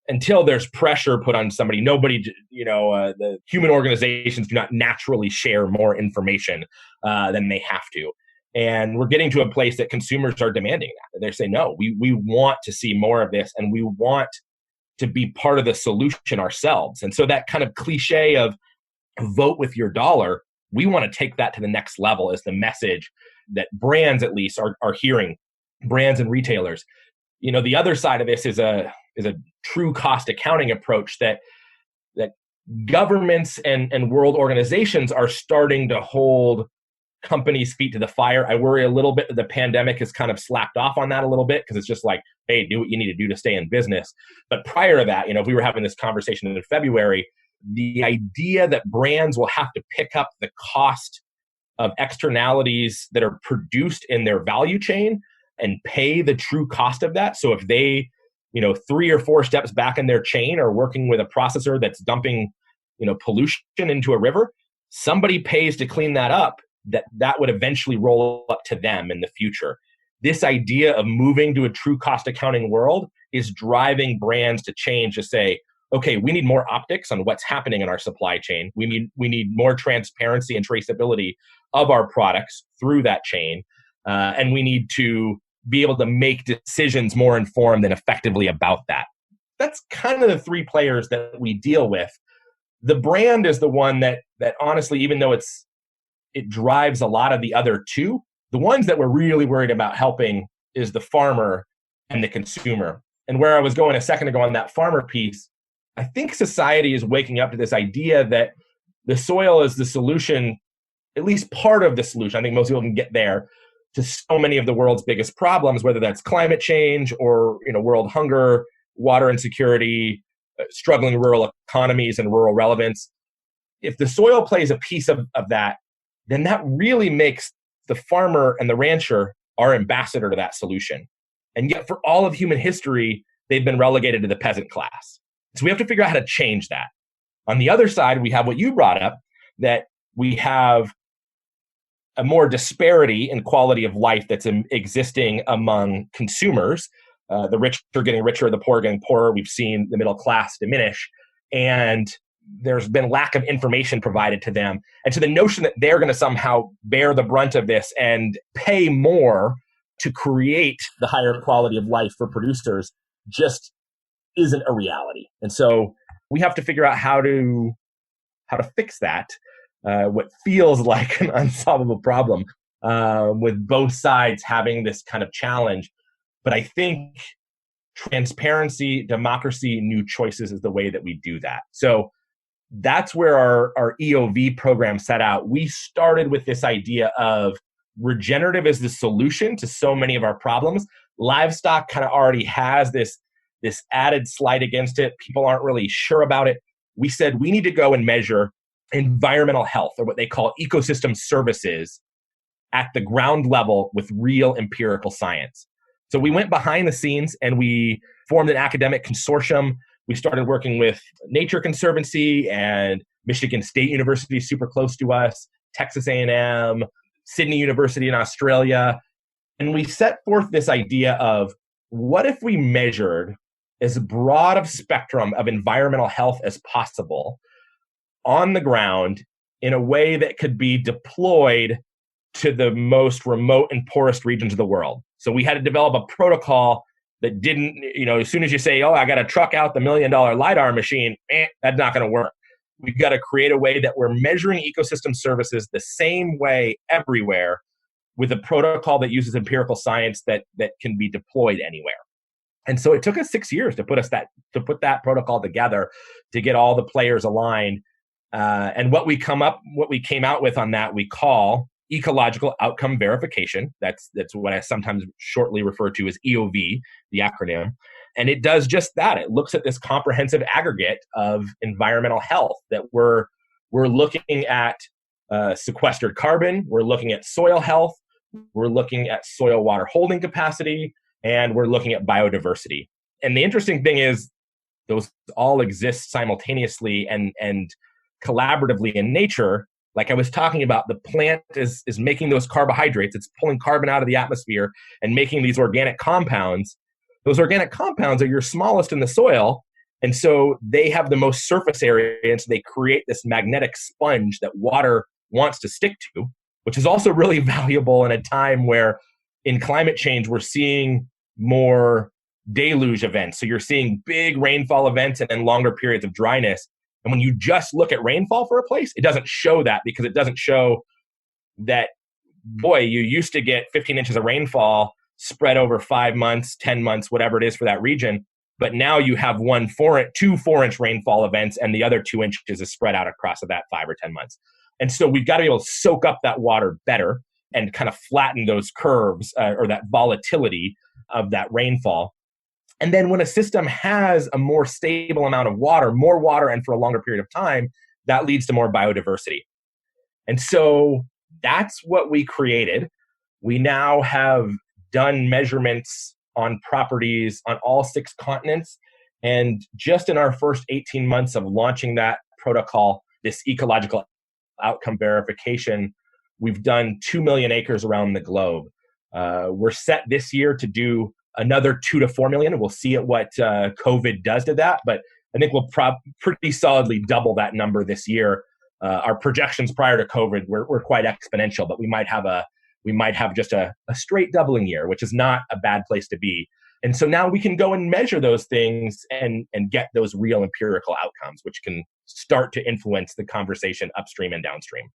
Until there's pressure put on somebody, nobody, the human organizations do not naturally share more information than they have to. And we're getting to a place that consumers are demanding that. They're saying, no, we want to see more of this, and we want to be part of the solution ourselves. And so that kind of cliche of vote with your dollar, we want to take that to the next level as the message that brands at least are hearing, brands and retailers. The other side of this is a true cost accounting approach that governments and world organizations are starting to hold companies' feet to the fire. I worry a little bit that the pandemic has kind of slacked off on that a little bit, because it's just like, hey, do what you need to do to stay in business. But prior to that, if we were having this conversation in February, the idea that brands will have to pick up the cost of externalities that are produced in their value chain and pay the true cost of that. So if they, 3 or 4 steps back in their chain are working with a processor that's dumping, pollution into a river, somebody pays to clean that up, that would eventually roll up to them in the future. This idea of moving to a true cost accounting world is driving brands to change, to say, okay, we need more optics on what's happening in our supply chain. We need more transparency and traceability of our products through that chain. And we need to be able to make decisions more informed and effectively about that. That's kind of the 3 players that we deal with. The brand is the one that honestly, even though it drives a lot of the other 2, the ones that we're really worried about helping is the farmer and the consumer. And where I was going a second ago on that farmer piece, I think society is waking up to this idea that the soil is the solution, at least part of the solution. I think most people can get there, to so many of the world's biggest problems, whether that's climate change or world hunger, water insecurity, struggling rural economies and rural relevance. If the soil plays a piece of that, then that really makes the farmer and the rancher our ambassador to that solution. And yet for all of human history, they've been relegated to the peasant class. So we have to figure out how to change that. On the other side, we have what you brought up, that we have a more disparity in quality of life that's existing among consumers. The rich are getting richer, the poor are getting poorer. We've seen the middle class diminish. And there's been lack of information provided to them. And so the notion that they're going to somehow bear the brunt of this and pay more to create the higher quality of life for producers just isn't a reality. And so we have to figure out how to fix that, what feels like an unsolvable problem, with both sides having this kind of challenge. But I think transparency, democracy, new choices is the way that we do that. So that's where our EOV program set out. We started with this idea of regenerative as the solution to so many of our problems. Livestock kind of already has this added slight against it. People aren't really sure about it. We said we need to go and measure environmental health, or what they call ecosystem services, at the ground level with real empirical science. So we went behind the scenes and we formed an academic consortium. We started working with Nature Conservancy and Michigan State University, super close to us, Texas A&M, Sydney University in Australia. And we set forth this idea of, what if we measured as broad of spectrum of environmental health as possible on the ground in a way that could be deployed to the most remote and poorest regions of the world. So we had to develop a protocol that didn't, as soon as you say, I got to truck out the $1 million LiDAR machine, that's not going to work. We've got to create a way that we're measuring ecosystem services the same way everywhere, with a protocol that uses empirical science that can be deployed anywhere. And so it took us 6 years to put that protocol together, to get all the players aligned. And what we came out with on that, we call Ecological Outcome Verification. That's what I sometimes shortly refer to as EOV, the acronym. And it does just that. It looks at this comprehensive aggregate of environmental health, that we're looking at sequestered carbon, we're looking at soil health, we're looking at soil water holding capacity, and we're looking at biodiversity. And the interesting thing is, those all exist simultaneously and collaboratively in nature. Like I was talking about, the plant is making those carbohydrates. It's pulling carbon out of the atmosphere and making these organic compounds. Those organic compounds are your smallest in the soil. And so they have the most surface area. And so they create this magnetic sponge that water wants to stick to, which is also really valuable in a time where in climate change, we're seeing more deluge events. So you're seeing big rainfall events and then longer periods of dryness. And when you just look at rainfall for a place, it doesn't show that, because it doesn't show that, boy, you used to get 15 inches of rainfall spread over 5 months, 10 months, whatever it is for that region. But now you have 2 4-inch rainfall events, and the other 2 inches is spread out across that 5 or 10 months. And so we've got to be able to soak up that water better and kind of flatten those curves, or that volatility of that rainfall. And then when a system has a more stable amount of water, more water, and for a longer period of time, that leads to more biodiversity. And so that's what we created. We now have done measurements on properties on all 6 continents. And just in our first 18 months of launching that protocol, this ecological outcome verification, we've done 2 million acres around the globe. We're set this year to do another 2 to 4 million. We'll see what COVID does to that, but I think we'll pretty solidly double that number this year. Our projections prior to COVID were quite exponential, but we might have just a straight doubling year, which is not a bad place to be. And so now we can go and measure those things and get those real empirical outcomes, which can start to influence the conversation upstream and downstream.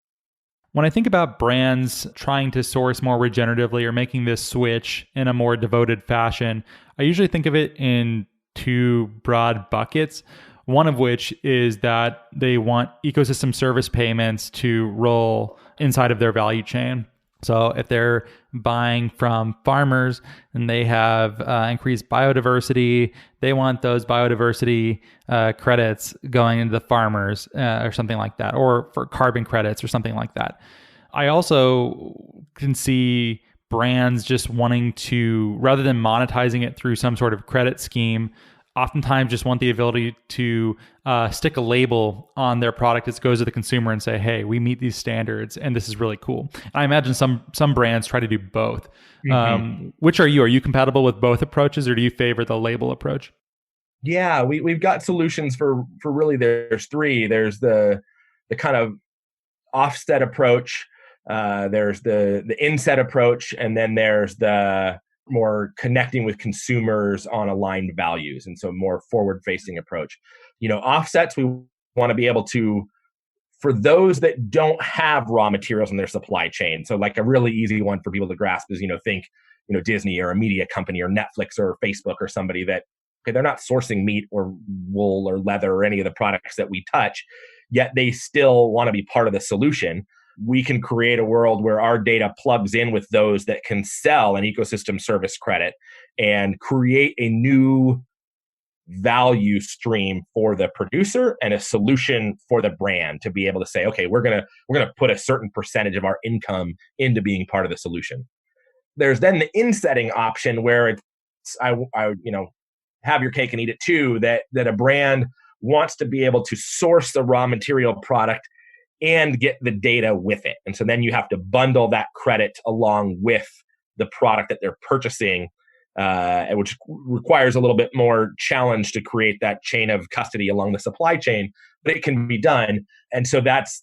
When I think about brands trying to source more regeneratively or making this switch in a more devoted fashion, I usually think of it in 2 broad buckets. One of which is that they want ecosystem service payments to roll inside of their value chain. So if they're buying from farmers and they have increased biodiversity, they want those biodiversity credits going into the farmers or something like that, or for carbon credits or something like that. I also can see brands just wanting to, rather than monetizing it through some sort of credit scheme, oftentimes just want the ability to stick a label on their product that goes to the consumer and say, hey, we meet these standards and this is really cool. And I imagine some brands try to do both. Which are you? Are you compatible with both approaches, or do you favor the label approach? Yeah, we've got solutions for really, there's three. There's the kind of offset approach, there's the inset approach, and then there's the more connecting with consumers on aligned values, and so more forward-facing approach. Offsets, we want to be able to, for those that don't have raw materials in their supply chain. So like a really easy one for people to grasp is, think, Disney or a media company or Netflix or Facebook or somebody that, okay, they're not sourcing meat or wool or leather or any of the products that we touch, yet they still want to be part of the solution. We can create a world where our data plugs in with those that can sell an ecosystem service credit and create a new value stream for the producer and a solution for the brand to be able to say, okay, we're gonna put a certain percentage of our income into being part of the solution. There's then the insetting option where it's I have your cake and eat it too, that a brand wants to be able to source the raw material product and get the data with it. And so then you have to bundle that credit along with the product that they're purchasing, which requires a little bit more challenge to create that chain of custody along the supply chain, but it can be done. And so that's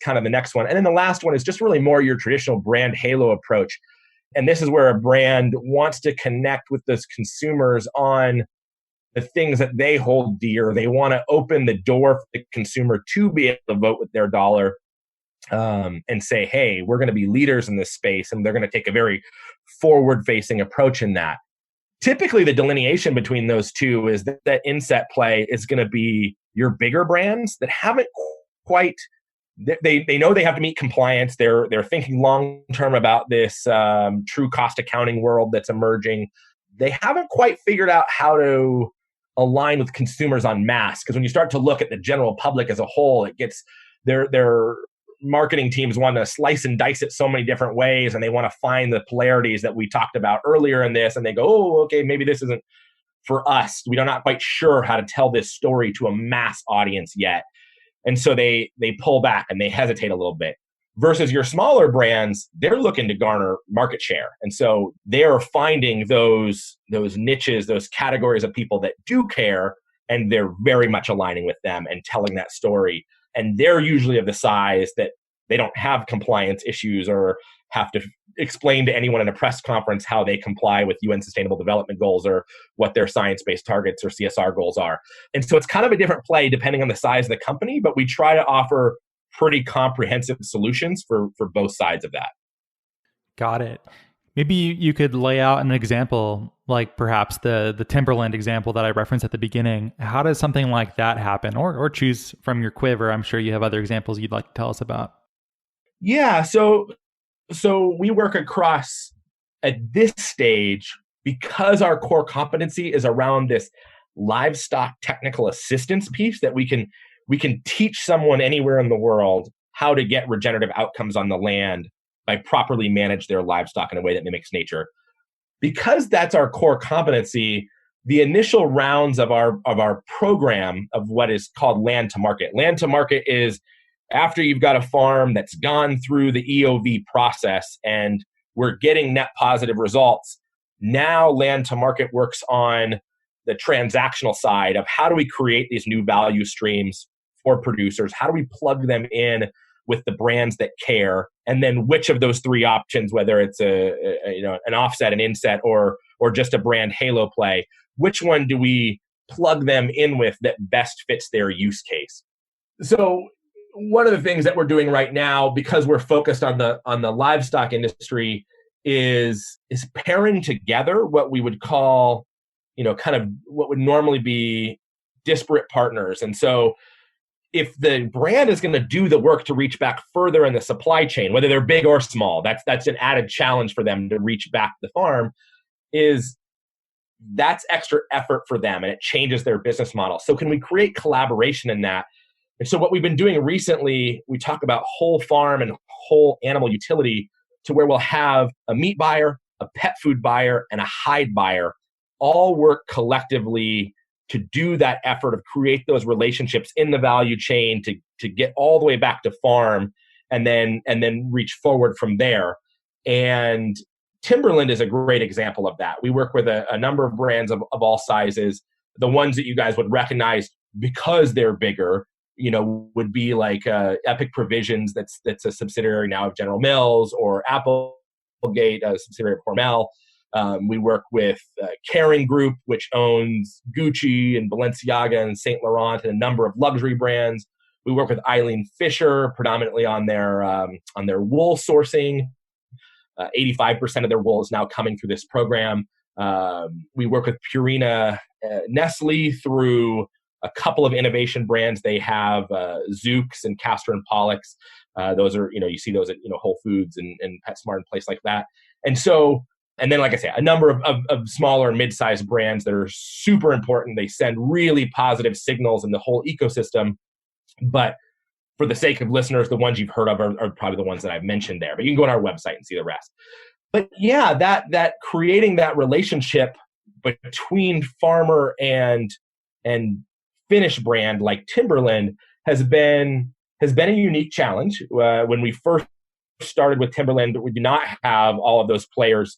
kind of the next one. And then the last one is just really more your traditional brand halo approach. And this is where a brand wants to connect with those consumers on the things that they hold dear. They want to open the door for the consumer to be able to vote with their dollar, and say, hey, we're going to be leaders in this space. And they're going to take a very forward-facing approach in that. Typically, the delineation between those two is that inset play is going to be your bigger brands that haven't quite, they know they have to meet compliance. They're thinking long-term about this true cost accounting world that's emerging. They haven't quite figured out how to align with consumers en masse, because when you start to look at the general public as a whole, it gets their marketing teams want to slice and dice it so many different ways, and they want to find the polarities that we talked about earlier in this, and they go, oh, okay, maybe this isn't for us. We're not quite sure how to tell this story to a mass audience yet. And so they pull back and they hesitate a little bit. Versus your smaller brands, they're looking to garner market share. And so they're finding those niches, those categories of people that do care, and they're very much aligning with them and telling that story. And they're usually of the size that they don't have compliance issues or have to explain to anyone in a press conference how they comply with UN Sustainable Development Goals or what their science-based targets or CSR goals are. And so it's kind of a different play depending on the size of the company, but we try to offer pretty comprehensive solutions for both sides of that. Got it. Maybe you could lay out an example, like perhaps the Timberland example that I referenced at the beginning. How does something like that happen? Or choose from your quiver. I'm sure you have other examples you'd like to tell us about. Yeah, so we work across, at this stage, because our core competency is around this livestock technical assistance piece, that we can teach someone anywhere in the world how to get regenerative outcomes on the land by properly manage their livestock in a way that mimics nature. Because that's our core competency, the initial rounds of our program of what is called land to market. Land to market is after you've got a farm that's gone through the EOV process and we're getting net positive results. Now land to market works on the transactional side of how do we create these new value streams for producers? How do we plug them in with the brands that care? And then which of those three options, whether it's an offset, an inset, or just a brand halo play, which one do we plug them in with that best fits their use case? So one of the things that we're doing right now, because we're focused on the livestock industry, is pairing together what we would call, kind of what would normally be disparate partners. And so if the brand is going to do the work to reach back further in the supply chain, whether they're big or small, that's an added challenge for them to reach back the farm, that's extra effort for them, and it changes their business model. So can we create collaboration in that? And so what we've been doing recently, we talk about whole farm and whole animal utility, to where we'll have a meat buyer, a pet food buyer, and a hide buyer all work collectively to do that effort of create those relationships in the value chain to get all the way back to farm and then reach forward from there. And Timberland is a great example of that. We work with a number of brands of all sizes. The ones that you guys would recognize because they're bigger, would be like Epic Provisions, that's a subsidiary now of General Mills, or Applegate, a subsidiary of Hormel. We work with Kering Group, which owns Gucci and Balenciaga and Saint Laurent and a number of luxury brands. We work with Eileen Fisher, predominantly on their wool sourcing. 85% of their wool is now coming through this program. We work with Purina Nestle through a couple of innovation brands. They have Zooks and Castor and Pollux. Those are, you see those at Whole Foods and PetSmart and places like that. And then, like I say, a number of smaller and mid-sized brands that are super important. They send really positive signals in the whole ecosystem. But for the sake of listeners, the ones you've heard of are probably the ones that I've mentioned there. But you can go on our website and see the rest. But yeah, that creating that relationship between farmer and finished brand like Timberland has been a unique challenge. When we first started with Timberland, we did not have all of those players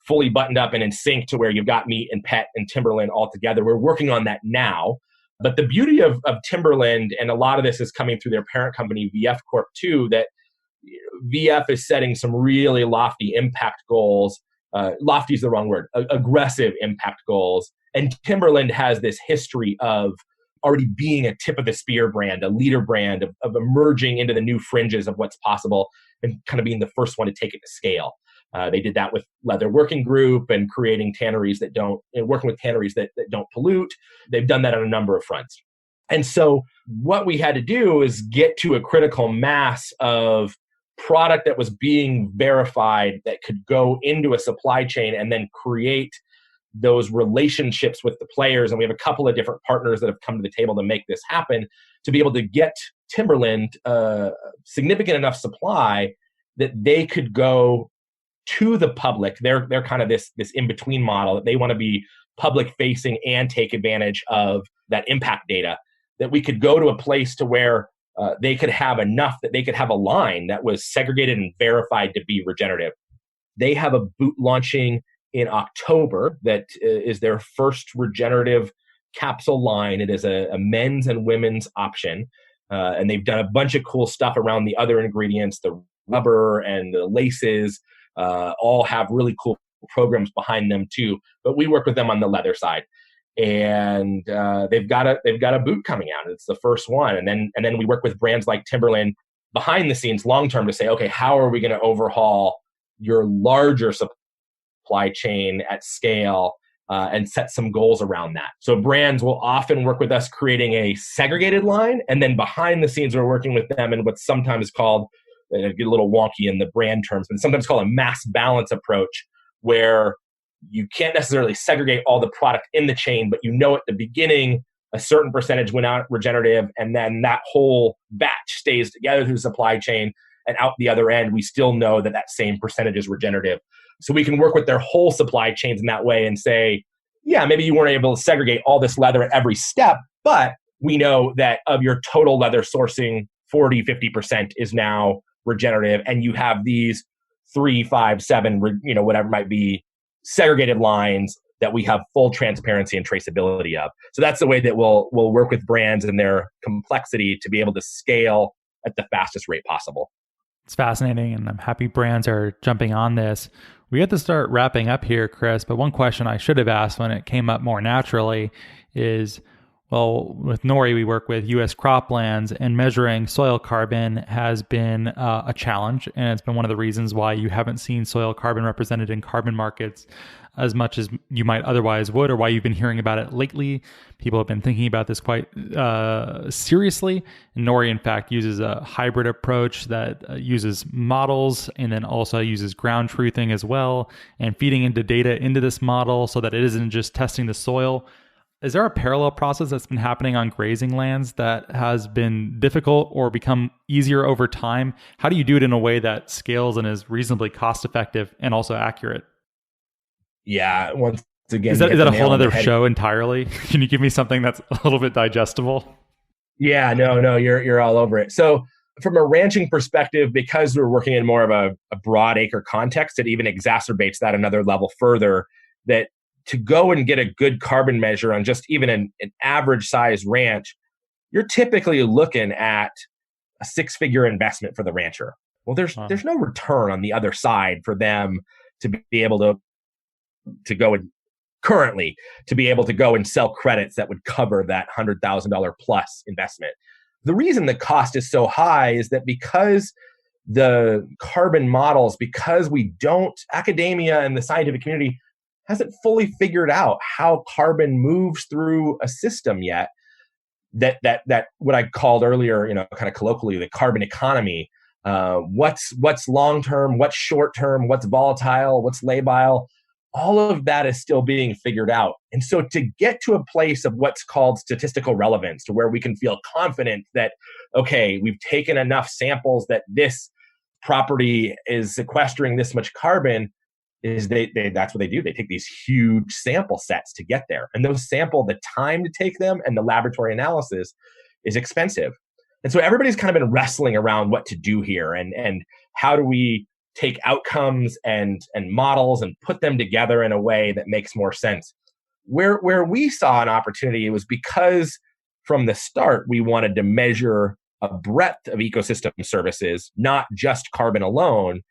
fully buttoned up and in sync to where you've got meat and pet and Timberland all together. We're working on that now. But the beauty of Timberland, and a lot of this is coming through their parent company, VF Corp, too, that VF is setting some really lofty impact goals. Lofty is the wrong word, aggressive impact goals. And Timberland has this history of already being a tip of the spear brand, a leader brand, of emerging into the new fringes of what's possible and kind of being the first one to take it to scale. They did that with Leather Working Group and creating tanneries working with tanneries that don't pollute. They've done that on a number of fronts. And so what we had to do is get to a critical mass of product that was being verified that could go into a supply chain and then create those relationships with the players. And we have a couple of different partners that have come to the table to make this happen, to be able to get Timberland significant enough supply that they could go to the public. They're kind of this in-between model that they want to be public facing and take advantage of that impact data, that we could go to a place to where they could have enough that they could have a line that was segregated and verified to be regenerative. They have a boot launching in October that is their first regenerative capsule line. It is a men's and women's option. And they've done a bunch of cool stuff around the other ingredients, the rubber and the laces, all have really cool programs behind them too. But we work with them on the leather side. And they've got a boot coming out. It's the first one. And then we work with brands like Timberland behind the scenes long term to say, okay, how are we going to overhaul your larger supply chain at scale and set some goals around that. So brands will often work with us creating a segregated line, and then behind the scenes we're working with them in what's sometimes called, get a little wonky in the brand terms, but sometimes called a mass balance approach, where you can't necessarily segregate all the product in the chain, but at the beginning a certain percentage went out regenerative, and then that whole batch stays together through the supply chain, and out the other end we still know that same percentage is regenerative. So we can work with their whole supply chains in that way and say, yeah, maybe you weren't able to segregate all this leather at every step, but we know that of your total leather sourcing, 40-50% is now regenerative, and you have these 3, 5, 7, whatever it might be, segregated lines that we have full transparency and traceability of. So that's the way that we'll work with brands and their complexity to be able to scale at the fastest rate possible. It's fascinating, and I'm happy brands are jumping on this. We have to start wrapping up here, Chris, but one question I should have asked when it came up more naturally is, well, with Nori, we work with U.S. croplands, and measuring soil carbon has been a challenge, and it's been one of the reasons why you haven't seen soil carbon represented in carbon markets as much as you might otherwise would, or why you've been hearing about it lately. People have been thinking about this quite seriously. And Nori, in fact, uses a hybrid approach that uses models and then also uses ground truthing as well, and feeding into data into this model so that it isn't just testing the soil. Is there a parallel process that's been happening on grazing lands that has been difficult or become easier over time? How do you do it in a way that scales and is reasonably cost effective and also accurate? Yeah, once So again, Is you that hit a the whole nail on the other head. show entirely? Can you give me something that's a little bit digestible? Yeah, no, you're all over it. So from a ranching perspective, because we're working in more of a broad acre context, it even exacerbates that another level further, that to go and get a good carbon measure on just even an average size ranch, you're typically looking at a six-figure investment for the rancher. Well, there's no return on the other side for them to be able to go and currently to be able to go and sell credits that would cover that $100,000 plus investment. The reason the cost is so high is that because the carbon models, because academia and the scientific community hasn't fully figured out how carbon moves through a system yet, that what I called earlier, kind of colloquially, the carbon economy. What's long term, what's short term, what's volatile, what's labile. All of that is still being figured out. And so to get to a place of what's called statistical relevance, to where we can feel confident that, okay, we've taken enough samples that this property is sequestering this much carbon, is that's what they do. They take these huge sample sets to get there. And the time to take them and the laboratory analysis is expensive. And so everybody's kind of been wrestling around what to do here, and how do we take outcomes and models and put them together in a way that makes more sense. Where we saw an opportunity was because from the start, we wanted to measure a breadth of ecosystem services, not just carbon alone,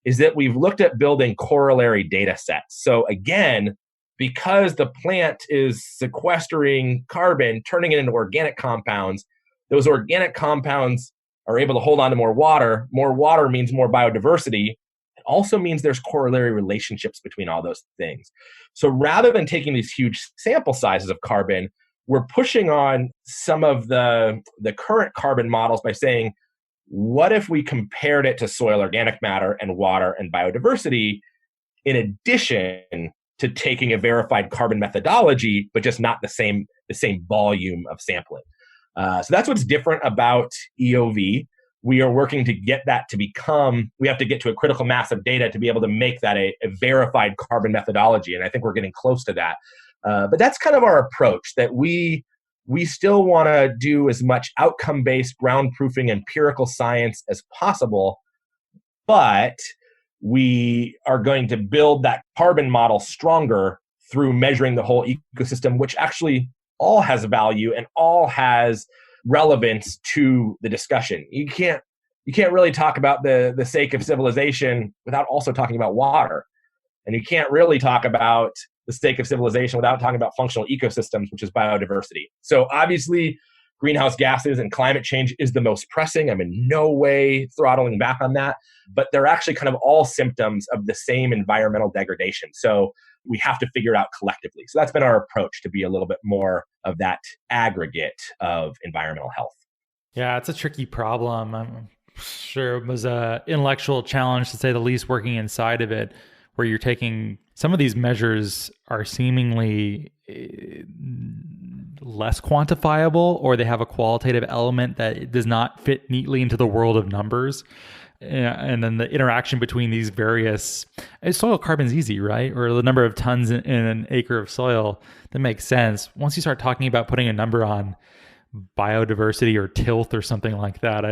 is that we've looked at building corollary data sets. So again, because the plant is sequestering carbon, turning it into organic compounds, those organic compounds are able to hold on to more water. More water means more biodiversity. It also means there's corollary relationships between all those things. So rather than taking these huge sample sizes of carbon, we're pushing on some of the current carbon models by saying, what if we compared it to soil organic matter and water and biodiversity, in addition to taking a verified carbon methodology, but just not the same volume of sampling? So that's what's different about EOV. We are working to get that to we have to get to a critical mass of data to be able to make that a verified carbon methodology. And I think we're getting close to that. But that's kind of our approach, that we still want to do as much outcome-based, ground-proofing, empirical science as possible, but we are going to build that carbon model stronger through measuring the whole ecosystem, which actually all has value and all has relevance to the discussion. You can't really talk about the sake of civilization without also talking about water. And you can't really talk about the sake of civilization without talking about functional ecosystems, which is biodiversity. So obviously, greenhouse gases and climate change is the most pressing. I'm in no way throttling back on that, but they're actually kind of all symptoms of the same environmental degradation. So we have to figure it out collectively. So that's been our approach, to be a little bit more of that aggregate of environmental health. Yeah, it's a tricky problem. I'm sure it was an intellectual challenge, to say the least, working inside of it, where you're taking some of these measures are seemingly less quantifiable, or they have a qualitative element that does not fit neatly into the world of numbers. And then the interaction between these various soil carbon's easy, right? Or the number of tons in an acre of soil, that makes sense. Once you start talking about putting a number on biodiversity or tilth or something like that,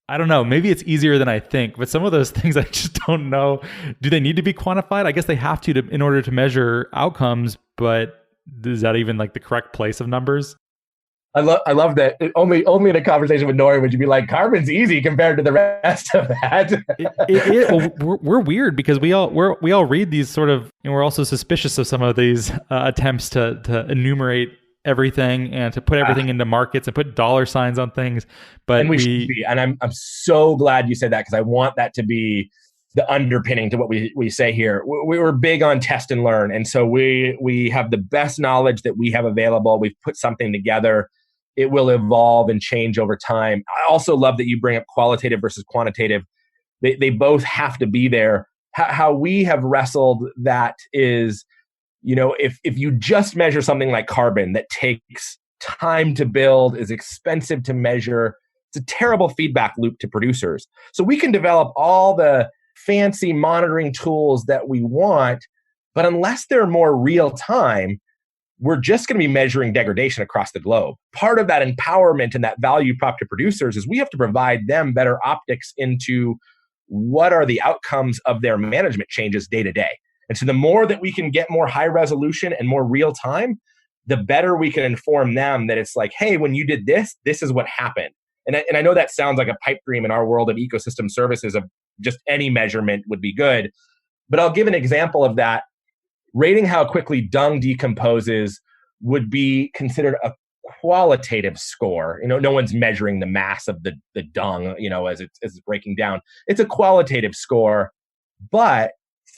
I don't know. Maybe it's easier than I think, but some of those things I just don't know. Do they need to be quantified? I guess they have to in order to measure outcomes, but is that even like the correct place of numbers? I love that. Only in a conversation with Nori would you be like, carbon's easy compared to the rest of that. We're weird because we all read these sort of, and we're also suspicious of some of these attempts to enumerate everything and to put everything into markets and put dollar signs on things. But and we should be. And I'm so glad you said that, because I want that to be the underpinning to what we say here. We were big on test and learn. And so we have the best knowledge that we have available. We've put something together. It will evolve and change over time. I also love that you bring up qualitative versus quantitative. They both have to be there. How we have wrestled that is, if you just measure something like carbon that takes time to build, is expensive to measure, it's a terrible feedback loop to producers. So we can develop all the fancy monitoring tools that we want, But unless they're more real time, we're just going to be measuring degradation across the globe. Part of that empowerment and that value prop to producers is we have to provide them better optics into what are the outcomes of their management changes day to day. And so the more that we can get more high resolution and more real time, the better we can inform them that it's like, hey, when you did this, this is what happened. And I know that sounds like a pipe dream in our world of ecosystem services of just any measurement would be good. But I'll give an example of that. Rating how quickly dung decomposes would be considered a qualitative score. No one's measuring the mass of the dung, as it's breaking down. It's a qualitative score. But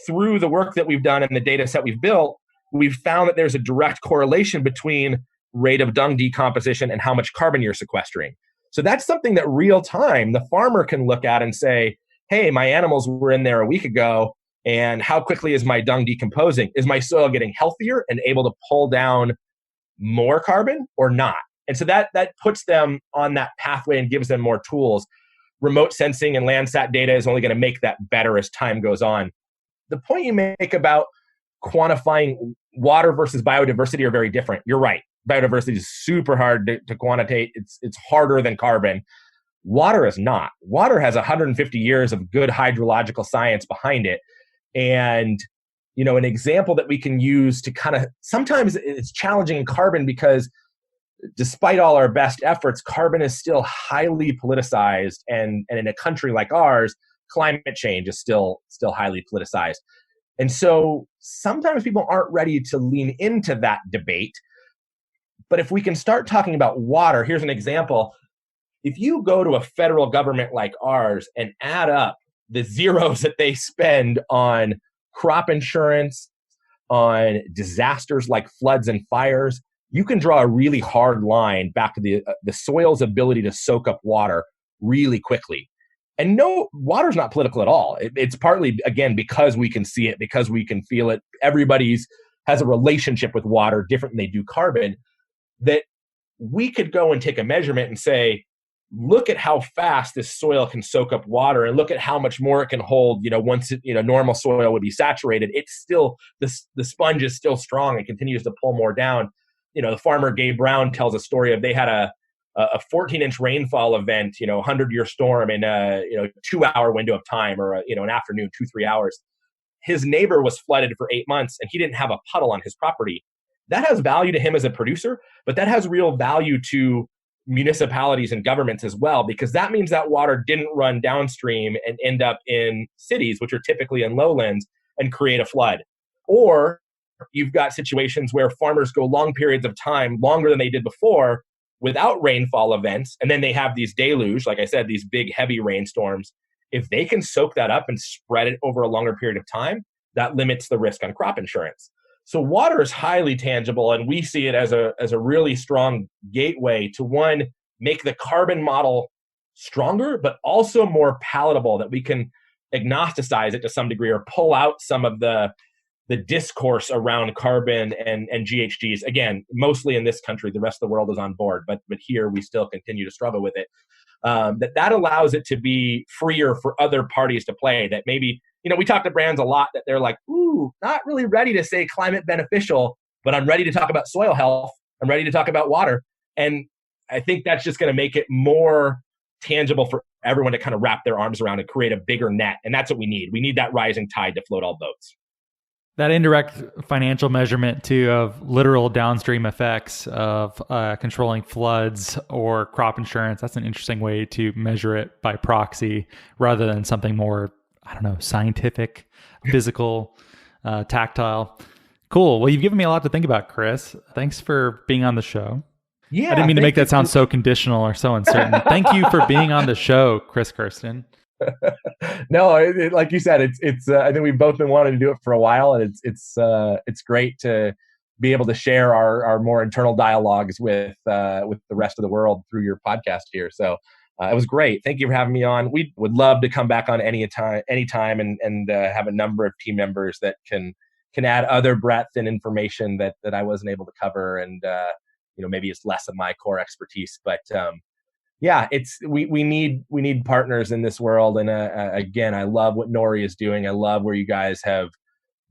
through the work that we've done and the data set we've built, we've found that there's a direct correlation between rate of dung decomposition and how much carbon you're sequestering. So that's something that real time the farmer can look at and say, hey, my animals were in there a week ago, and how quickly is my dung decomposing? Is my soil getting healthier and able to pull down more carbon or not? And so that puts them on that pathway and gives them more tools. Remote sensing and Landsat data is only going to make that better as time goes on. The point you make about quantifying water versus biodiversity are very different. You're right. Biodiversity is super hard to quantitate. It's harder than carbon. Water is not. Water has 150 years of good hydrological science behind it. And, an example that we can use to kind of, sometimes it's challenging in carbon because despite all our best efforts, carbon is still highly politicized. And in a country like ours, climate change is still highly politicized. And so sometimes people aren't ready to lean into that debate. But if we can start talking about water, here's an example. If you go to a federal government like ours and add up the zeros that they spend on crop insurance, on disasters like floods and fires, you can draw a really hard line back to the soil's ability to soak up water really quickly. And no, water's not political at all. It's partly, again, because we can see it, because we can feel it. Everybody's has a relationship with water different than they do carbon, that we could go and take a measurement and say, look at how fast this soil can soak up water and look at how much more it can hold. Once normal soil would be saturated, it's still, the sponge is still strong and continues to pull more down. The farmer Gabe Brown tells a story of they had a 14-inch rainfall event, 100-year storm in a 2-hour window of time, or an afternoon, 2-3 hours. His neighbor was flooded for 8 months and he didn't have a puddle on his property. That has value to him as a producer, but that has real value to municipalities and governments as well, because that means that water didn't run downstream and end up in cities, which are typically in lowlands, and create a flood. Or you've got situations where farmers go long periods of time, longer than they did before, without rainfall events, and then they have these deluge, like I said, these big heavy rainstorms. If they can soak that up and spread it over a longer period of time, that limits the risk on crop insurance. So water is highly tangible, and we see it as a really strong gateway to, one, make the carbon model stronger, but also more palatable, that we can agnosticize it to some degree or pull out some of the discourse around carbon and GHGs. Again, mostly in this country, the rest of the world is on board, but here we still continue to struggle with it. That allows it to be freer for other parties to play. That maybe, we talk to brands a lot that they're like, ooh, not really ready to say climate beneficial, but I'm ready to talk about soil health. I'm ready to talk about water. And I think that's just going to make it more tangible for everyone to kind of wrap their arms around and create a bigger net. And that's what we need. We need that rising tide to float all boats. That indirect financial measurement too of literal downstream effects of controlling floods or crop insurance, that's an interesting way to measure it by proxy rather than something more, scientific, physical, tactile. Cool. Well, you've given me a lot to think about, Chris. Thanks for being on the show. Yeah, I didn't mean to make that sound so conditional or so uncertain. Thank you for being on the show, Chris Kerston. No, like you said, it's. I think we've both been wanting to do it for a while, and it's great to be able to share our more internal dialogues with the rest of the world through your podcast here. So it was great. Thank you for having me on. We would love to come back on anytime, and have a number of team members that can add other breadth and information that I wasn't able to cover, and maybe it's less of my core expertise, but. Yeah, we need partners in this world, and again, I love what Nori is doing. I love where you guys have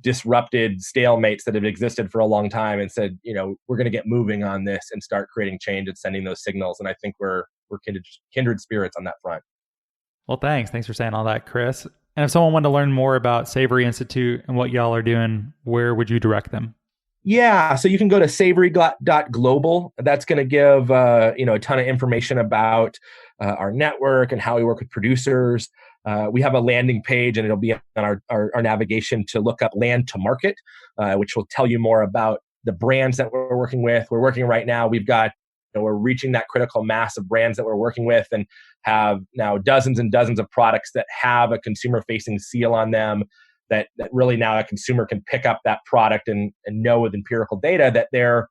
disrupted stalemates that have existed for a long time and said, we're going to get moving on this and start creating change and sending those signals. And I think we're kindred spirits on that front. Well, thanks. Thanks for saying all that, Chris. And if someone wanted to learn more about Savory Institute and what y'all are doing, where would you direct them? Yeah, so you can go to savory.global. That's going to give a ton of information about our network and how we work with producers. We have a landing page, and it'll be on our navigation to look up land to market, which will tell you more about the brands that we're working with. We're working right now. We're reaching that critical mass of brands that we're working with, and have now dozens and dozens of products that have a consumer-facing seal on them. That really now a consumer can pick up that product and know with empirical data that their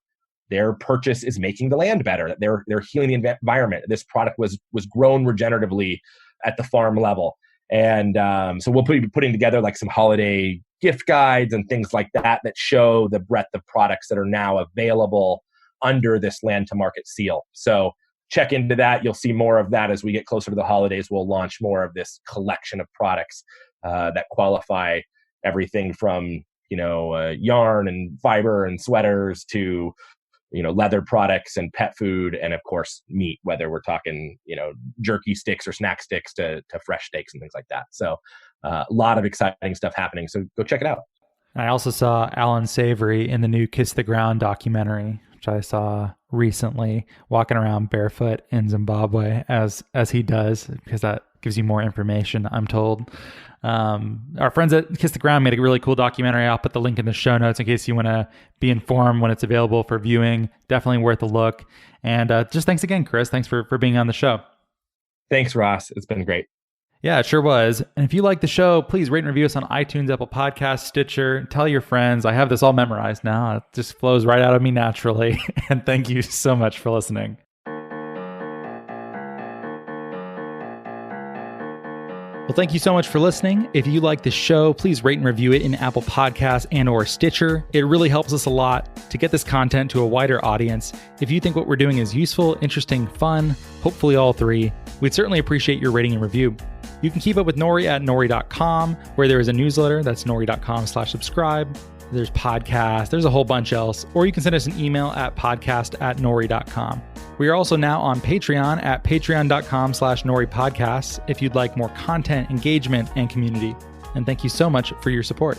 purchase is making the land better, that they're healing the environment. This product was grown regeneratively at the farm level. And so we'll be putting together like some holiday gift guides and things like that show the breadth of products that are now available under this land to market seal. So check into that. You'll see more of that as we get closer to the holidays. We'll launch more of this collection of products that qualify everything from yarn and fiber and sweaters to leather products and pet food, and of course meat, whether we're talking jerky sticks or snack sticks to fresh steaks and things like that. So a lot of exciting stuff happening. So go check it out. I also saw Alan Savory in the new Kiss the Ground documentary, which I saw recently, walking around barefoot in Zimbabwe as he does, because that gives you more information, I'm told. Our friends at Kiss the Ground made a really cool documentary. I'll put the link in the show notes in case you want to be informed when it's available for viewing. Definitely worth a look. And just thanks again, Chris. Thanks for being on the show. Thanks, Ross. It's been great. Yeah, it sure was. And if you like the show, please rate and review us on iTunes, Apple Podcasts, Stitcher. Tell your friends. I have this all memorized now. It just flows right out of me naturally. And thank you so much for listening. Well, thank you so much for listening. If you like the show, please rate and review it in Apple Podcasts and or Stitcher. It really helps us a lot to get this content to a wider audience. If you think what we're doing is useful, interesting, fun, hopefully all three, we'd certainly appreciate your rating and review. You can keep up with Nori at nori.com, where there is a newsletter. That's nori.com/subscribe. There's podcasts. There's a whole bunch else. Or you can send us an email at podcast@nori.com. We are also now on Patreon at patreon.com/noripodcasts if you'd like more content, engagement, and community. And thank you so much for your support.